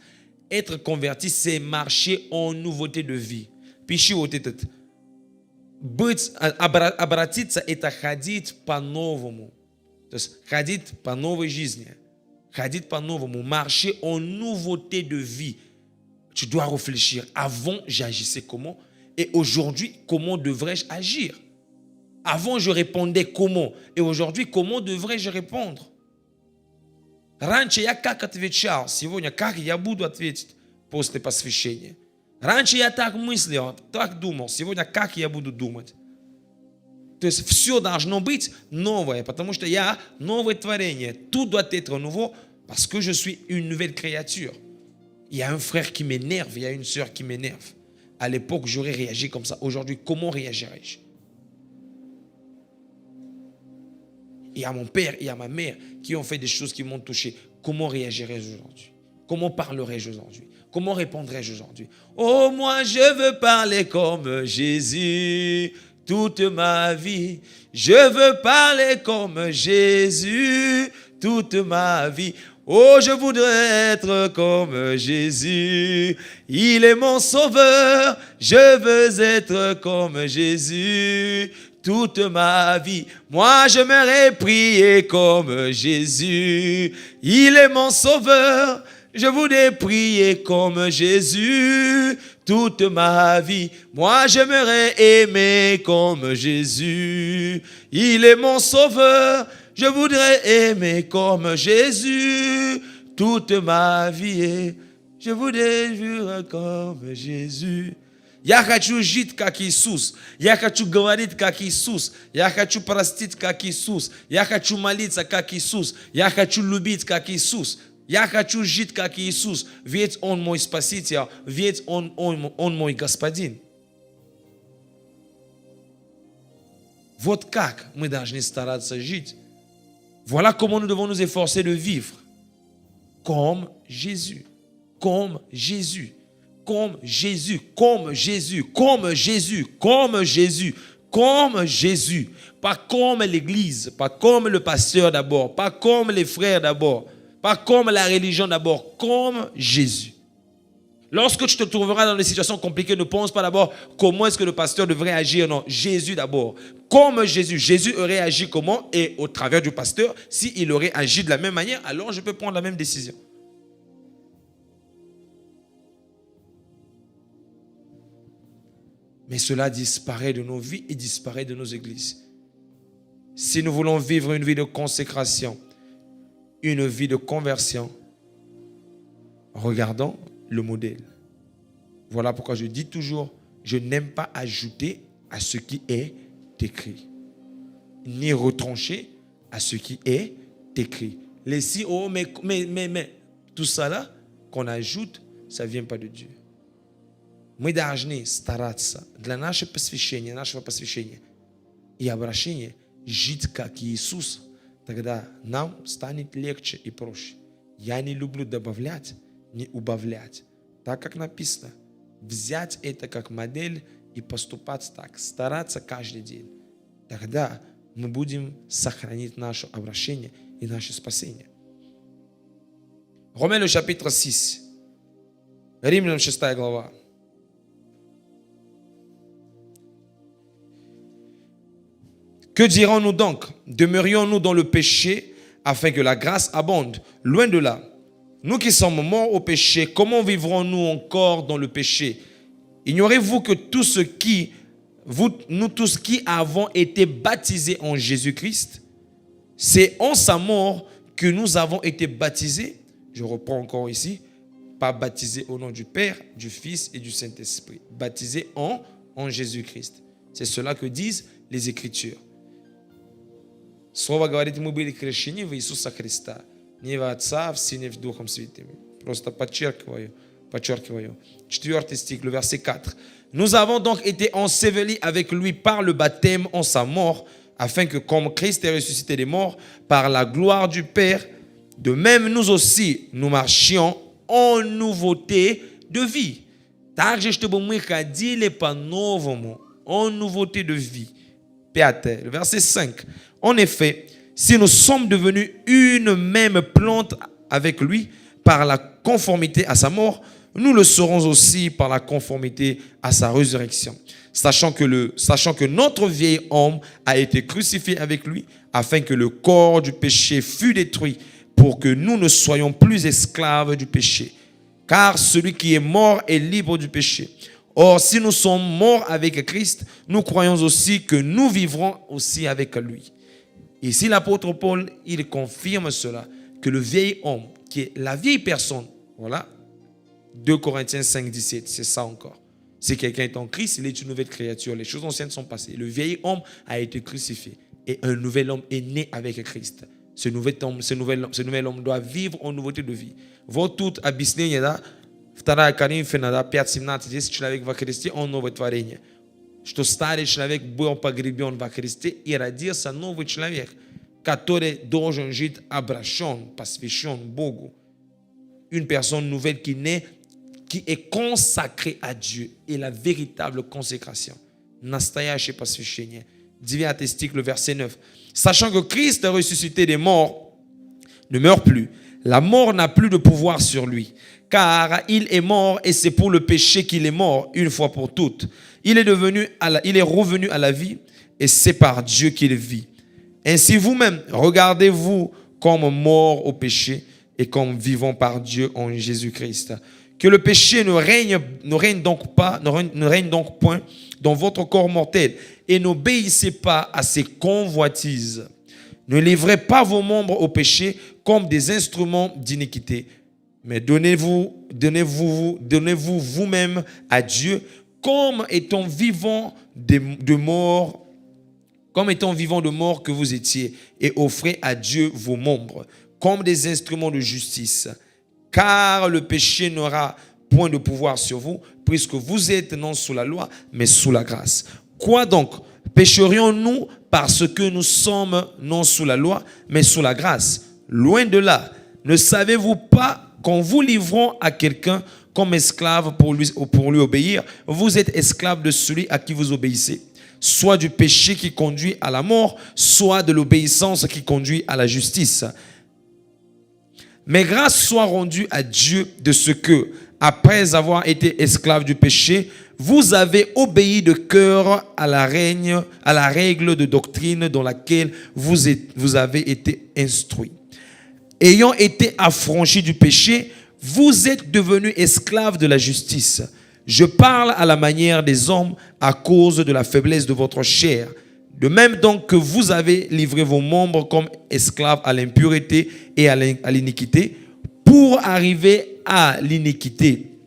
Être converti, c'est marcher en nouveauté de vie. Пиши вот этот. Обратиться – это ходить по-новому. То есть ходить по новой жизни. Ходить по-новому. Marcher en nouveauté de vie. Tu dois réfléchir. Avant, j'agissais comment? Et aujourd'hui, comment devrais-je agir? Avant, je répondais comment? Et aujourd'hui, comment devrais-je répondre? Раньше я как отвечал, сегодня как я буду ответить после посвящения. Раньше я так мыслил, так думал, сегодня как я буду думать. То есть все должно быть новое, потому что я новое творение. Tout doit être nouveau parce que je suis une nouvelle créature. Il y a un frère qui m'énerve, il y a une sœur qui m'énerve. À l'époque, j'aurais réagi comme ça. Aujourd'hui, comment réagirais-je? Il y a mon père, il y a ma mère qui ont fait des choses qui m'ont touché. Comment réagirais-je aujourd'hui? Comment parlerais-je aujourd'hui? Comment répondrais-je aujourd'hui? Oh, moi, je veux parler comme Jésus toute ma vie. Je veux parler comme Jésus toute ma vie. Oh, je voudrais être comme Jésus. Il est mon sauveur. Je veux être comme Jésus toute ma vie. Moi, j'aimerais prier comme Jésus. Il est mon sauveur. Je voudrais prier comme Jésus toute ma vie. Moi, j'aimerais aimer comme Jésus. Il est mon sauveur. Je voudrais aimer comme Jésus toute ma vie. Je voudrais vivre comme Jésus. Я хочу жить, как Иисус. Я хочу говорить, как Иисус. Я хочу простить, как Иисус. Я хочу молиться, как Иисус. Я хочу любить, как Иисус. Я хочу жить, как Иисус. Ведь Он мой Спаситель. Ведь Он мой Господин. Вот как мы должны стараться жить. Voilà comment nous devons nous efforcer de vivre. Comme Jésus. Comme Jésus. Comme Jésus, comme Jésus, comme Jésus, comme Jésus, comme Jésus. Pas comme l'église, pas comme le pasteur d'abord, pas comme les frères d'abord, pas comme la religion d'abord, comme Jésus. Lorsque tu te trouveras dans des situations compliquées, ne pense pas d'abord comment est-ce que le pasteur devrait agir. Non, Jésus d'abord. Comme Jésus. Jésus aurait agi comment? Et au travers du pasteur, s'il aurait agi de la même manière, alors je peux prendre la même décision. Mais cela disparaît de nos vies et disparaît de nos églises. Si nous voulons vivre une vie de consécration, une vie de conversion, regardons le modèle. Voilà pourquoi je dis toujours, je n'aime pas ajouter à ce qui est écrit, ni retranché à ce qui est écrit. Les si, oh, mais, tout ça là, qu'on ajoute, ça ne vient pas de Dieu. Мы должны стараться для нашего посвящения и обращения жить как Иисус. Тогда нам станет легче и проще. Я не люблю добавлять, не убавлять. Так как написано, взять это как модель и поступать так, стараться каждый день. Тогда мы будем сохранить наше обращение и наше спасение. Romains le chapitre 6. Римлянам 6 глава. Que dirons-nous donc? Demeurions-nous dans le péché afin que la grâce abonde? Loin de là. Nous qui sommes morts au péché, comment vivrons-nous encore dans le péché? Ignorez-vous que nous tous qui avons été baptisés en Jésus-Christ, c'est en sa mort que nous avons été baptisés. Je reprends encore ici. Pas baptisés au nom du Père, du Fils et du Saint-Esprit. Baptisés en Jésus-Christ. C'est cela que disent les Écritures. Слово говорит, мы были крещены в Иисуса Христа, не в Отца, в Сыне, в Духом Святым. Просто подчеркиваю. 4 стих, le verset 4. Nous avons donc été ensevelis avec lui par le baptême en sa mort, afin que comme Christ est ressuscité des morts par la gloire du Père, de même nous aussi, nous marchions en nouveauté de vie. Также, чтобы мы ходили по-новому, en nouveauté de vie. Le verset 5. En effet, si nous sommes devenus une même plante avec lui par la conformité à sa mort, nous le serons aussi par la conformité à sa résurrection. Sachant que notre vieil homme a été crucifié avec lui, afin que le corps du péché fût détruit, pour que nous ne soyons plus esclaves du péché. Car celui qui est mort est libre du péché. Or, si nous sommes morts avec Christ, nous croyons aussi que nous vivrons aussi avec lui. Ici, l'apôtre Paul, il confirme cela, que le vieil homme, qui est la vieille personne, voilà, 2 Corinthiens 5, 17, c'est ça encore. Si quelqu'un est en Christ, il est une nouvelle créature. Les choses anciennes sont passées. Le vieil homme a été crucifié et un nouvel homme est né avec Christ. Ce nouvel homme doit vivre en nouveauté de vie. Вот тут объяснение, да, 2 Коринфянам, да, 5:17, здесь человек во Христе, он новое творение. Что старый человек был погребен во Христе и родился новый человек, который должен жить обращен, посвящен Богу. Une personne nouvelle qui naît, qui est consacrée à Dieu et la véritable consécration. Настоящее посвящение. 9 стих, le verset 9. Sachant que Christ est ressuscité des morts, ne meurt plus. La mort n'a plus de pouvoir sur lui, car il est mort et c'est pour le péché qu'il est mort une fois pour toutes. Il est revenu à la vie et c'est par Dieu qu'il vit. Ainsi vous-même, regardez-vous comme morts au péché et comme vivants par Dieu en Jésus-Christ. Que le péché ne règne donc point dans votre corps mortel et n'obéissez pas à ses convoitises. Ne livrez pas vos membres au péché comme des instruments d'iniquité, mais donnez-vous vous-même à Dieu comme étant vivant de mort que vous étiez, et offrez à Dieu vos membres comme des instruments de justice. Car le péché n'aura point de pouvoir sur vous, puisque vous êtes non sous la loi, mais sous la grâce. Quoi donc? Pécherions-nous parce que nous sommes non sous la loi, mais sous la grâce? Loin de là. Ne savez-vous pas qu'en vous livrant à quelqu'un comme esclave pour lui obéir, vous êtes esclave de celui à qui vous obéissez, soit du péché qui conduit à la mort, soit de l'obéissance qui conduit à la justice. Mais grâce soit rendue à Dieu de ce que, après avoir été esclave du péché, vous avez obéi de cœur à la règle de doctrine dans laquelle vous avez été instruits. Ayant été affranchis du péché, vous êtes devenus esclaves de la justice. Je parle à la manière des hommes à cause de la faiblesse de votre chair. De même donc que vous avez livré vos membres comme esclaves à l'impureté et à l'iniquité pour arriver à l'iniquité.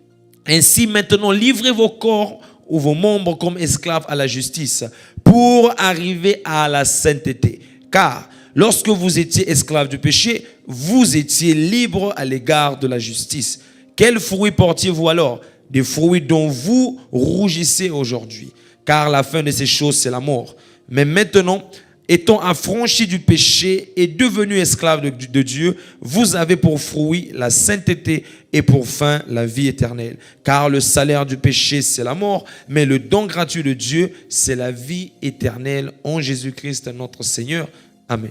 Ainsi maintenant livrez vos corps ou vos membres comme esclaves à la justice pour arriver à la sainteté. Car lorsque vous étiez esclaves du péché, vous étiez libres à l'égard de la justice. Quels fruits portiez-vous alors? Des fruits dont vous rougissez aujourd'hui. Car la fin de ces choses, c'est la mort. Mais maintenant, étant affranchis du péché et devenus esclaves de Dieu, vous avez pour fruit la sainteté et pour fin la vie éternelle. Car le salaire du péché, c'est la mort, mais le don gratuit de Dieu, c'est la vie éternelle en Jésus-Christ notre Seigneur. Amen.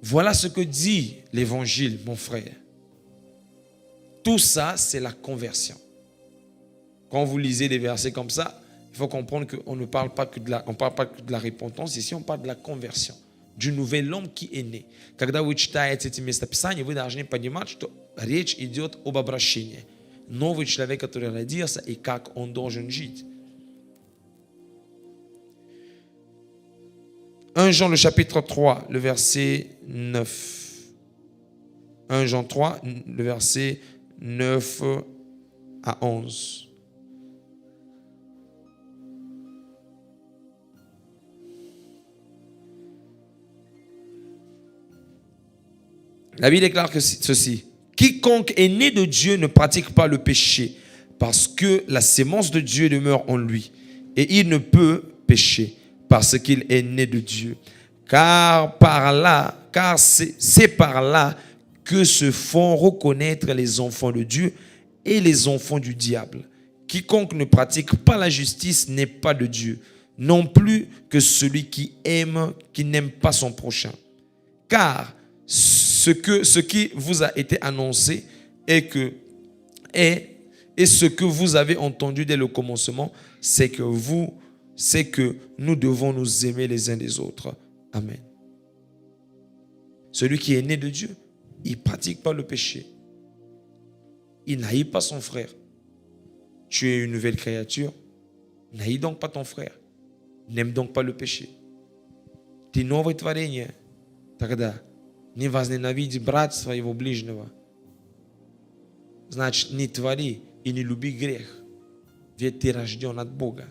Voilà ce que dit l'Évangile, mon frère. Tout ça, c'est la conversion. Quand vous lisez des versets comme ça, il faut comprendre qu'on ne parle pas que de la repentance. Ici, on parle de la conversion, du nouvel homme qui est né. Когда вы читаете эти местописания, вы должны понимать, что речь идет об обращении. Новый человек, который родился, и как он должен жить. 1 Jean, le chapitre 3, le verset 9. 1 Jean 3, le verset 9 à 11. La Bible déclare que ceci. Quiconque est né de Dieu ne pratique pas le péché, parce que la sémence de Dieu demeure en lui. Et il ne peut pécher, parce qu'il est né de Dieu. Car c'est par là que se font reconnaître les enfants de Dieu et les enfants du diable. Quiconque ne pratique pas la justice n'est pas de Dieu, non plus que celui qui n'aime pas son prochain. Car ce qui vous a été annoncé et ce que vous avez entendu dès le commencement, c'est que nous devons nous aimer les uns des autres. Amen. Celui qui est né de Dieu, il ne pratique pas le péché. Il n'haït pas son frère. Tu es une nouvelle créature. N'haïs donc pas ton frère. N'aime donc pas le péché. Ты новое творение. Тогда не возненавиди брата своего ближнего. Значит, не твори и не люби грех. Ведь ты рожден от Бога.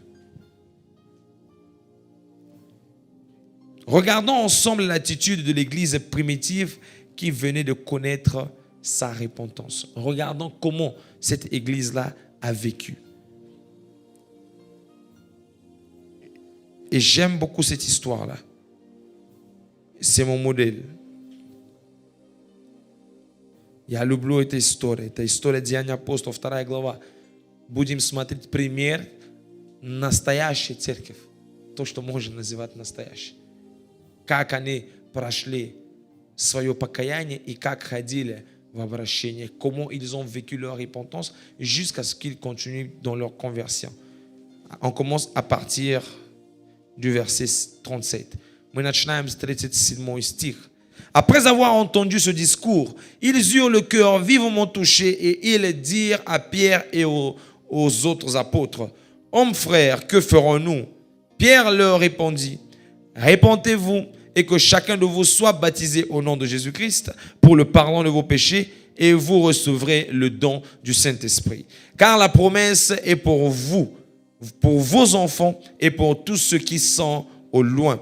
Regardons ensemble l'attitude de l'Église primitive qui venait de connaître sa repentance. Regardons comment cette Église-là a vécu. Et j'aime beaucoup cette histoire-là. C'est mon modèle. Я люблю эту историю. Это история Деяний апостолов, 2 глава. Будем смотреть пример настоящей церкви. То, что можно называть настоящей. Как они прошли свое покаяние и как ходили в обращение. Comment ils ont vécu leur repentance jusqu'à ce qu'ils continuent dans leur conversion. On commence à partir du verset 37. Мы начинаем с 37 стих. Après avoir entendu ce discours, ils eurent le cœur vivement touché et ils dirent à Pierre et aux autres apôtres, « Hommes frères, que ferons-nous » Pierre leur répondit, « Répentez-vous et que chacun de vous soit baptisé au nom de Jésus-Christ pour le pardon de vos péchés et vous recevrez le don du Saint-Esprit. Car la promesse est pour vous, pour vos enfants et pour tous ceux qui sont au loin,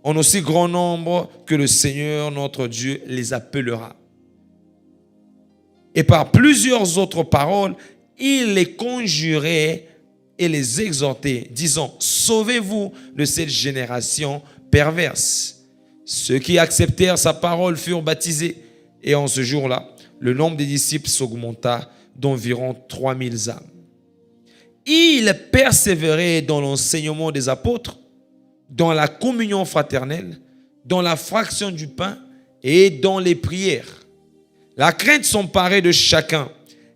en aussi grand nombre que le Seigneur notre Dieu les appellera. » Et par plusieurs autres paroles, il les conjurait et les exhortait, disant, « Sauvez-vous de cette génération perverse. » Ceux qui acceptèrent sa parole furent baptisés, et en ce jour-là, le nombre des disciples s'augmenta d'environ 3000 âmes. Ils persévéraient dans l'enseignement des apôtres, dans la communion fraternelle, dans la fraction du pain et dans les prières. La crainte s'emparait de chacun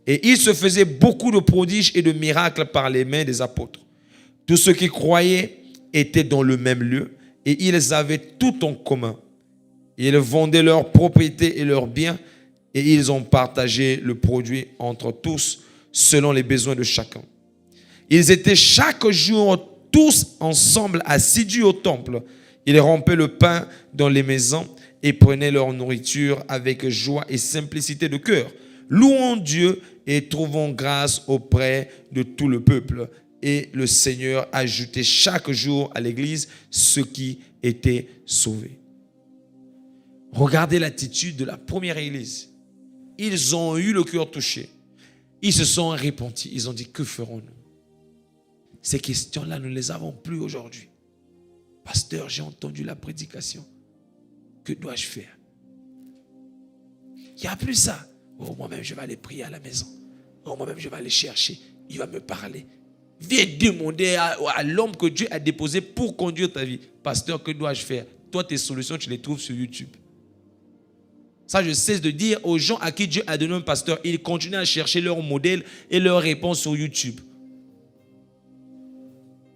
et il se faisait beaucoup de prodiges et de miracles par les mains des apôtres. Tous ceux qui croyaient étaient dans le même lieu et ils avaient tout en commun. Ils vendaient leurs propriétés et leurs biens et ils ont partagé le produit entre tous selon les besoins de chacun. Ils étaient chaque jour tous ensemble assidus au temple. Ils rompaient le pain dans les maisons et prenaient leur nourriture avec joie et simplicité de cœur, louant Dieu et trouvant grâce auprès de tout le peuple. et le Seigneur ajoutait chaque jour à l'église ceux qui étaient sauvés. Regardez l'attitude de la première église. Ils ont eu le cœur touché. Ils se sont repentis. Ils ont dit, que ferons-nous? Ces questions-là, nous ne les avons plus aujourd'hui. Pasteur, j'ai entendu la prédication. Que dois-je faire? Il n'y a plus ça. Oh, moi-même, je vais aller prier à la maison. Oh, moi-même, je vais aller chercher. Il va me parler. Viens demander à l'homme que Dieu a déposé pour conduire ta vie. Pasteur, que dois-je faire? Toi, tes solutions, tu les trouves sur YouTube. Ça, je cesse de dire aux gens à qui Dieu a donné un pasteur, ils continuent à chercher leur modèle et leurs réponses sur YouTube.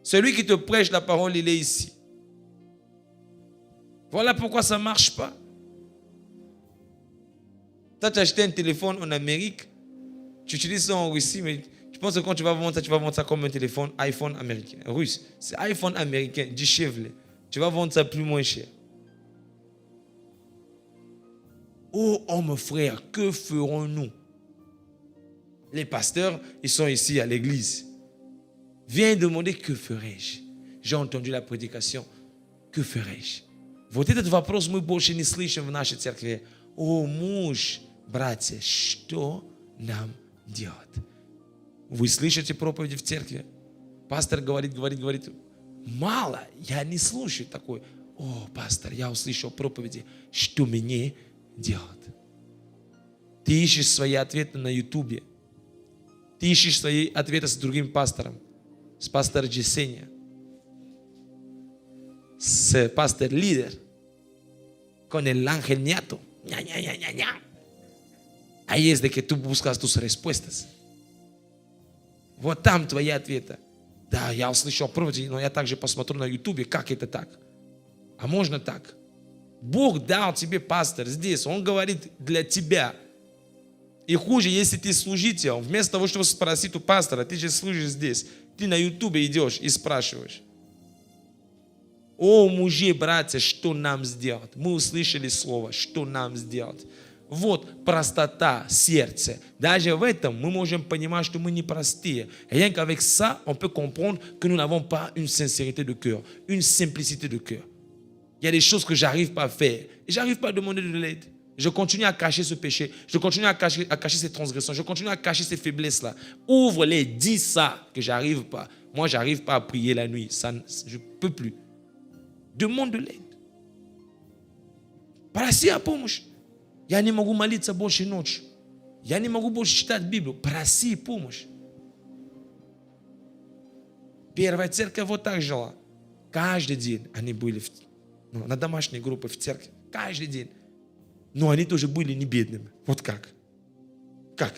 Celui qui te prêche la parole, il est ici. Voilà pourquoi ça ne marche pas. Toi, tu as acheté un téléphone en Amérique, tu utilises ça en Russie, mais tu penses que quand tu vas vendre ça comme un téléphone iPhone américain. Russe, c'est iPhone américain, du Chevrolet. Tu vas vendre ça plus moins cher. Oh, mon frère, que ferons-nous? Les pasteurs, ils sont ici à l'église. Viens demander, que ferai-je? J'ai entendu la prédication. Que ferai-je? Вот этот вопрос мы больше не слышим в нашей церкви. О, муж, братья, что нам делать? Вы слышите проповеди в церкви? Пастор говорит. Мало, я не слушаю такой. О, пастор, я услышал проповеди. Что мне делать? Ты ищешь свои ответы на Ютубе. Ты ищешь свои ответы с другим пастором. С пастором Джесения. С пастором лидер. Con el ángel ñato. Ahí es de que tú buscas tus respuestas. Вот там твои ответы. Да, я услышал проповеди, но я также посмотрю на Ютубе, как это так. А можно так? Бог дал тебе пастор здесь, Он говорит для тебя. И хуже, если ты служитель, вместо того, чтобы спросить у пастора, ты же служишь здесь. Ты на Ютубе идешь и спрашиваешь. О, мужи, братья, что нам сделать? Мы услышали слово, что нам сделать? Вот простота сердца. Даже в этом мы можем понимать, что мы не простые. Rien qu'avec ça, on peut comprendre que nous n'avons pas une sincérité de cœur, une simplicité de cœur. Il y a des choses que je n'arrive pas à faire. Et je n'arrive pas à demander de l'aide. Je continue à cacher ce péché. Je continue à cacher ces transgressions. Je continue à cacher ces faiblesses-là. Ouvre-les, dis ça, que je n'arrive pas. Moi, je n'arrive pas à prier la nuit. Ça, je ne peux plus. Demande de l'aide. Проси о помощи. Я не могу молиться больше ночью. Я не могу больше читать Библию. Проси помощь. Первая церковь вот так жила. Каждый день они были на домашней группе в церкви. Каждый день. Но они тоже были не бедными. Вот как? Как?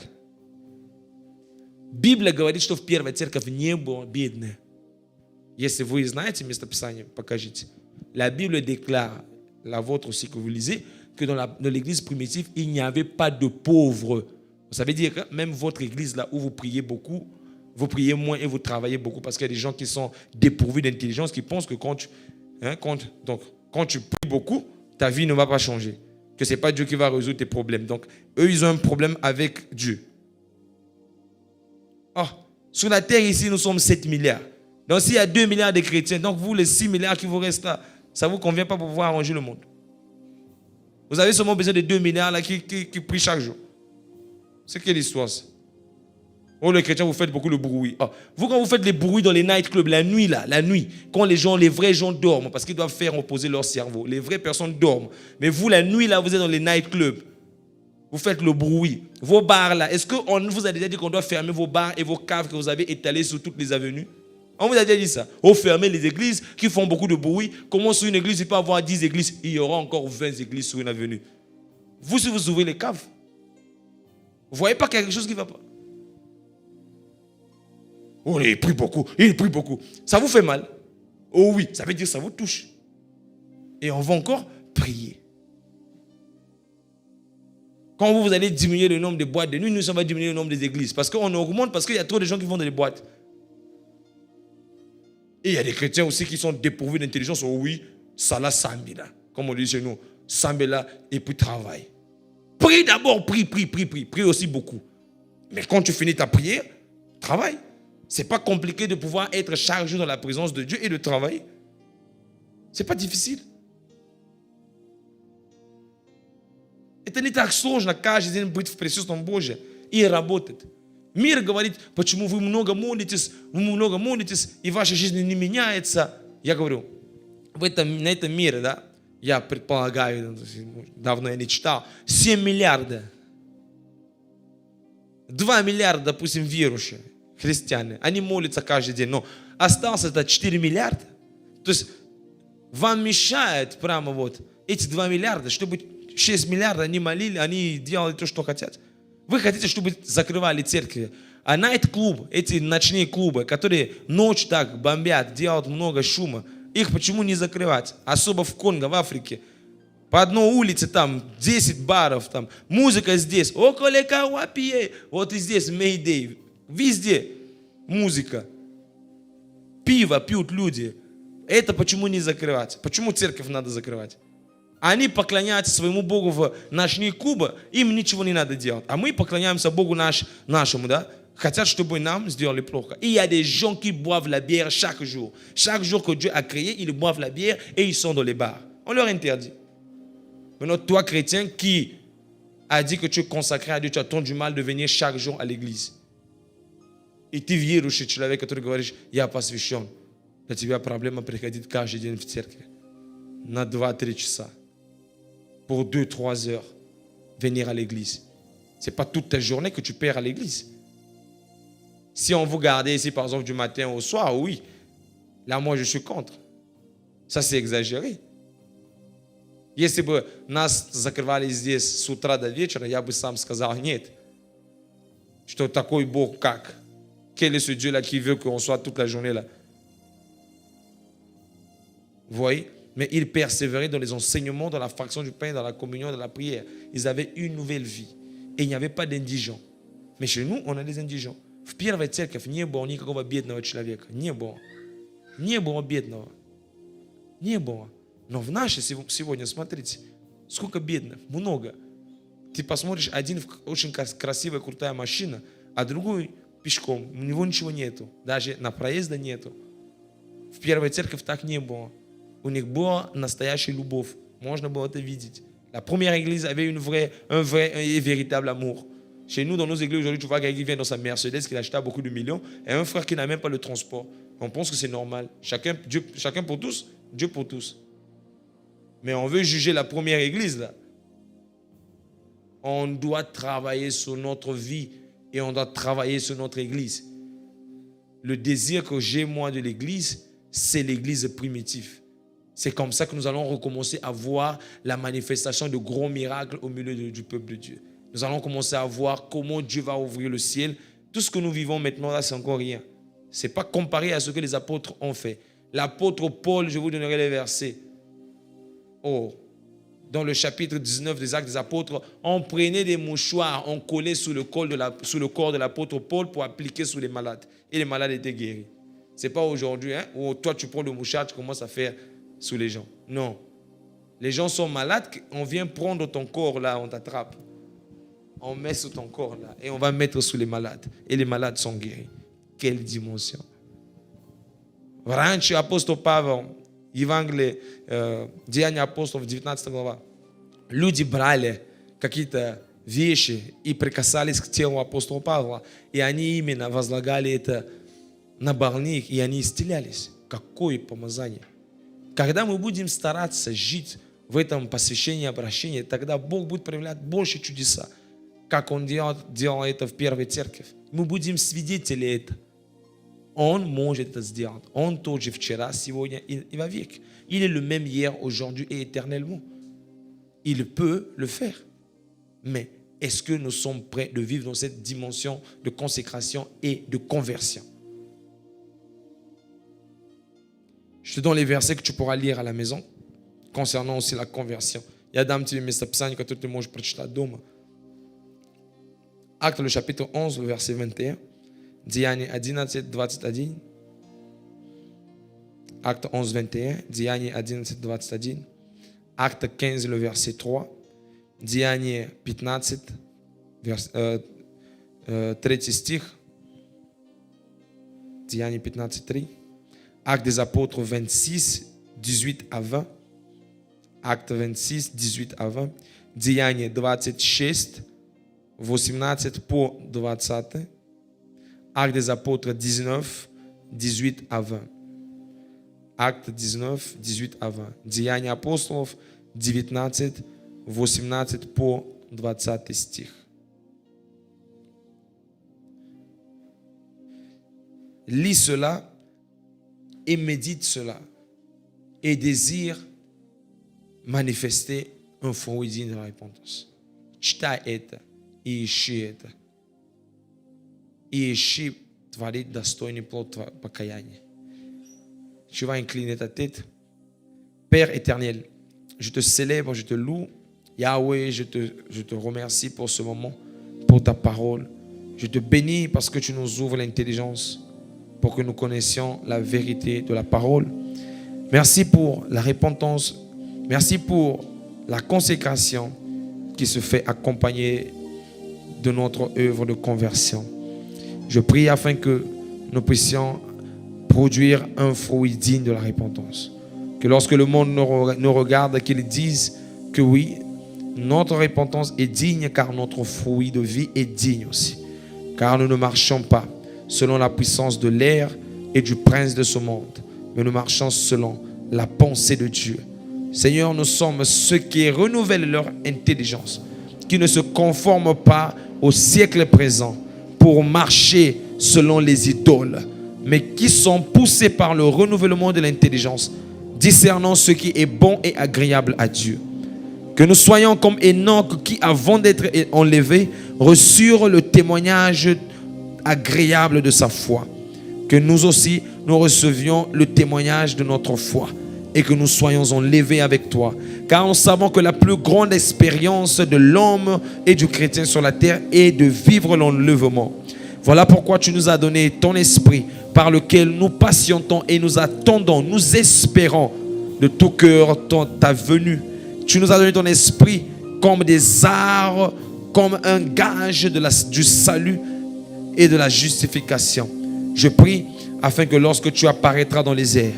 Библия говорит, что в первой церкви не было бедных. Если вы знаете местописание, покажите. La Bible déclare, la vôtre aussi que vous lisez, que dans l'église primitive, il n'y avait pas de pauvres. Ça veut dire que même votre église, là où vous priez beaucoup, vous priez moins et vous travaillez beaucoup parce qu'il y a des gens qui sont dépourvus d'intelligence, qui pensent que quand tu pries beaucoup, ta vie ne va pas changer. Que ce n'est pas Dieu qui va résoudre tes problèmes. Donc, eux, ils ont un problème avec Dieu. Oh, sur la terre, ici, nous sommes 7 milliards. Donc, s'il y a 2 milliards de chrétiens, donc vous, les 6 milliards qui vous restent là, ça ne vous convient pas pour pouvoir arranger le monde. Vous avez seulement besoin de 2 milliards là, qui prient chaque jour. C'est quelle histoire ça? Oh, les chrétiens, vous faites beaucoup de bruit. Oh, vous, quand vous faites les bruits dans les nightclubs, la nuit, quand les vrais gens dorment, parce qu'ils doivent faire reposer leur cerveau, les vraies personnes dorment. Mais vous, la nuit, là, vous êtes dans les nightclubs. Vous faites le bruit. Vos bars, là, est-ce qu'on vous a déjà dit qu'on doit fermer vos bars et vos caves que vous avez étalées sur toutes les avenues? On vous a déjà dit ça. On fermer les églises qui font beaucoup de bruit. Comment sur une église, il peut y avoir 10 églises, il y aura encore 20 églises sur une avenue. Vous, si vous ouvrez les caves, vous ne voyez pas quelque chose qui ne va pas. Oh, il prie beaucoup. Ça vous fait mal? Oh oui, ça veut dire que ça vous touche. Et on va encore prier. Quand vous allez diminuer le nombre de boîtes de nuit, nous, on va diminuer le nombre des églises. Parce qu'on augmente, parce qu'il y a trop de gens qui vont dans les boîtes. Et il y a des chrétiens aussi qui sont dépourvus d'intelligence. Oh oui, ça là, sambila. Comme on dit chez nous, sambila et puis travail. Prie d'abord, prie aussi beaucoup. Mais quand tu finis ta prière, travaille. C'est pas compliqué de pouvoir être chaque jour dans la présence de Dieu et de travailler. C'est pas difficile. Это не так сложно каждый день быть в присутствии Божьем и работать. Мир говорит, почему вы много молитесь, и ваша жизнь не меняется. Я говорю, на этом мире, да, я предполагаю, давно я не читал, 7 миллиардов. 2 миллиарда, допустим, верующие, христиане. Они молятся каждый день, но осталось это 4 миллиарда. То есть вам мешает прямо вот эти 2 миллиарда, чтобы 6 миллиардов они молили, они делали то, что хотят. Вы хотите, чтобы закрывали церкви. А найт-клуб, эти ночные клубы, которые ночь так бомбят, делают много шума, их почему не закрывать? Особо в Конго, в Африке. По одной улице там 10 баров, там музыка здесь. Около Кауапие. Вот и здесь Мэйдэй. Везде музыка. Пиво пьют люди. Это почему не закрывать? Почему церковь надо закрывать? Они поклоняются своему Богу в ночные клубы, им ничего не надо делать. А мы поклоняемся Богу нашему, да? Хотят, чтобы нам сделали плохо. Et il y a des gens qui boivent la bière chaque jour. Chaque jour que Dieu a créé, ils boivent la bière et ils sont dans les bars. On leur interdit. Maintenant, toi, chrétien, qui a dit que tu es consacré à Dieu, tu as tant du mal de venir chaque jour à l'église. И ты верующий человек, который говоришь, я посвящен. Для тебя проблема приходить каждый день в церковь. На 2-3 часа. Pour 2-3 heures, venir à l'église. Ce n'est pas toute ta journée que tu perds à l'église. Si on vous gardait ici, par exemple, du matin au soir, oui. Là, moi, je suis contre. Ça, c'est exagéré. Если бы нас закрывали здесь с утра до вечера, я бы сам сказал нет. Что такой Бог как? Quel est ce Dieu-là qui veut qu'on soit toute la journée là? Vous voyez? Mais ils persévéraient dans les enseignements, dans la fraction du pain, dans la communion, dans la prière. Ils avaient une nouvelle vie. Et il n'y avait pas d'indigents. Mais chez nous, on a des indigents. В первой церковь не было никакого бедного человека. Не было. Не было бедного. Не было. Но в нашей сегодня, смотрите, сколько бедных. Много. Ты посмотришь, один очень красивая, крутая машина, а другой пешком. У него ничего нету. Даже на проезда нету. В первой церковь так не было. У них была настоящая любовь. Можно было это видеть. La première église avait un vrai et véritable amour. Chez nous, dans nos églises aujourd'hui, tu vois quelqu'un qui vient dans sa Mercedes, qui a acheté à beaucoup de millions, et un frère qui n'a même pas le transport. On pense que c'est normal. Chacun pour tous, Dieu pour tous. Mais on veut juger la première église, là. On doit travailler sur notre vie et on doit travailler sur notre église. Le désir que j'ai, moi, de l'église, c'est l'église primitive. C'est comme ça que nous allons recommencer à voir la manifestation de gros miracles au milieu du peuple de Dieu. Nous allons commencer à voir comment Dieu va ouvrir le ciel. Tout ce que nous vivons maintenant, là, c'est encore rien. Ce n'est pas comparé à ce que les apôtres ont fait. L'apôtre Paul, je vous donnerai les versets. Oh, dans le chapitre 19 des Actes des Apôtres, on prenait des mouchoirs, on collait sous le corps de l'apôtre Paul pour appliquer sur les malades. Et les malades étaient guéris. Ce n'est pas aujourd'hui, hein, où toi tu prends le mouchoir, tu commences à faire sous les gens. Non. Les gens sont malades, on vient prendre ton corps là, on t'attrape. On met sous ton corps là et on va mettre sous les malades. Et les malades sont guéris. Quelle dimension. Раньше апостол Павел, Евангелие, Деяния апостолов, 19 глава. Люди брали какие-то вещи и прикасались к телу апостола Павла. И они именно возлагали это на больных, и они исцелялись. Какое помазание. Когда мы будем стараться жить в этом посвящении и обращении, тогда Бог будет проявлять больше чудеса, как Он делал это в первой церкви. Мы будем свидетели этого. Он может это сделать. Он тот же вчера, сегодня и вовек. Il est le même hier, aujourd'hui et éternellement. Il peut le faire. Mais est-ce que nous sommes prêts de vivre dans cette dimension de consécration et de conversion? Je te donne les versets que tu pourras lire à la maison concernant aussi la conversion. Я дам тебе местописание, которое ты можешь прочитать дома. Acte le chapitre 11, le verset 21. Деяния 11, 21. Acte 11, 21. Деяния 11, 21. Acte 15, le verset 3. Деяния 15, 3 стих. Деяния 15:3. Actes des apôtres 26, 18 à 20. Acte 26, 18 à 20. Деяния 26, 18 по 20. Acte des apôtres 19, 18 à 20. Acte 19, 18 à 20. Деяния апостолов 19, 18 по 20 стих. Lis cela et médite cela et désire manifester un fruit digne de la repentance. Читай это и ищи это. И ищи творить достойный плод покаяния. Tu vas incliner ta tête. Père éternel, je te célèbre, je te loue. Yahweh, je te remercie pour ce moment, pour ta parole. Je te bénis parce que tu nous ouvres l'intelligence pour que nous connaissions la vérité de la parole. Merci pour la repentance. Merci pour la consécration qui se fait accompagner de notre œuvre de conversion. Je prie afin que nous puissions produire un fruit digne de la repentance. Que lorsque le monde nous regarde, qu'ils disent que oui, notre repentance est digne car notre fruit de vie est digne aussi. Car nous ne marchons pas selon la puissance de l'air et du prince de ce monde, mais nous marchons selon la pensée de Dieu. Seigneur, nous sommes ceux qui renouvellent leur intelligence, qui ne se conforment pas au siècle présent pour marcher selon les idoles, mais qui sont poussés par le renouvellement de l'intelligence, discernant ce qui est bon et agréable à Dieu. Que nous soyons comme Enoch qui, avant d'être enlevé, reçurent le témoignage agréable de sa foi. Que nous aussi, nous recevions le témoignage de notre foi et que nous soyons enlevés avec toi. Car nous savons que la plus grande expérience de l'homme et du chrétien sur la terre est de vivre l'enlèvement. Voilà pourquoi tu nous as donné ton esprit par lequel nous patientons et nous attendons, nous espérons de tout cœur ta venue. Tu nous as donné ton esprit comme des arts, comme un gage du salut et de la justification. Je prie afin que lorsque tu apparaîtras dans les airs,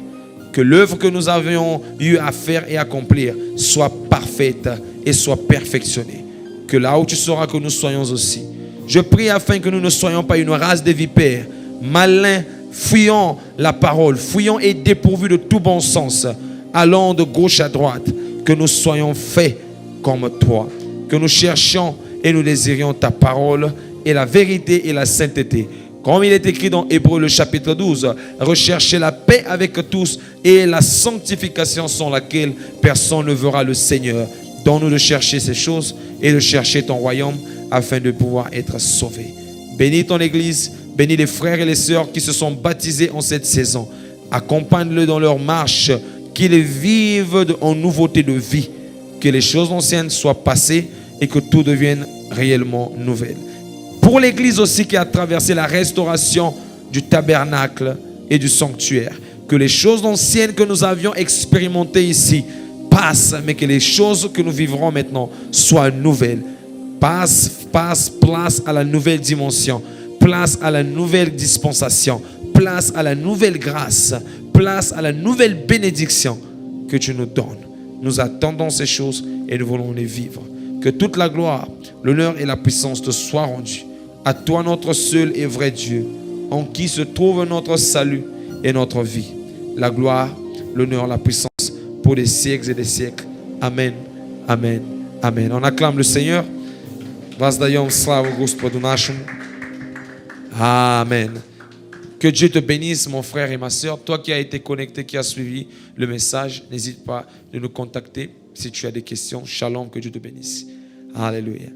que l'œuvre que nous avions eu à faire et accomplir soit parfaite et soit perfectionnée. Que là où tu sauras que nous soyons aussi. Je prie afin que nous ne soyons pas une race de vipères, malins, fuyant la parole, fuyant et dépourvus de tout bon sens, allant de gauche à droite, que nous soyons faits comme toi, que nous cherchions et nous désirions ta parole et la vérité et la sainteté. Comme il est écrit dans Hébreux le chapitre 12, recherchez la paix avec tous et la sanctification sans laquelle personne ne verra le Seigneur. Donne-nous de chercher ces choses et de chercher ton royaume afin de pouvoir être sauvés. Bénis ton église, bénis les frères et les sœurs qui se sont baptisés en cette saison. Accompagne-les dans leur marche, qu'ils vivent en nouveauté de vie, que les choses anciennes soient passées et que tout devienne réellement nouvelle. Pour l'église aussi qui a traversé la restauration du tabernacle et du sanctuaire, que les choses anciennes que nous avions expérimentées ici passent, mais que les choses que nous vivrons maintenant soient nouvelles. Place à la nouvelle dimension, place à la nouvelle dispensation, place à la nouvelle grâce, place à la nouvelle bénédiction que tu nous donnes. Nous attendons ces choses et nous voulons les vivre. Que toute la gloire, l'honneur et la puissance te soient rendues. À toi, notre seul et vrai Dieu, en qui se trouve notre salut et notre vie. La gloire, l'honneur, la puissance pour les siècles et des siècles. Amen, amen, amen. On acclame le Seigneur. Воздаем славу Господу нашему. Amen. Que Dieu te bénisse, mon frère et ma soeur. Toi qui as été connecté, qui as suivi le message, n'hésite pas de nous contacter si tu as des questions. Shalom, que Dieu te bénisse. Alléluia.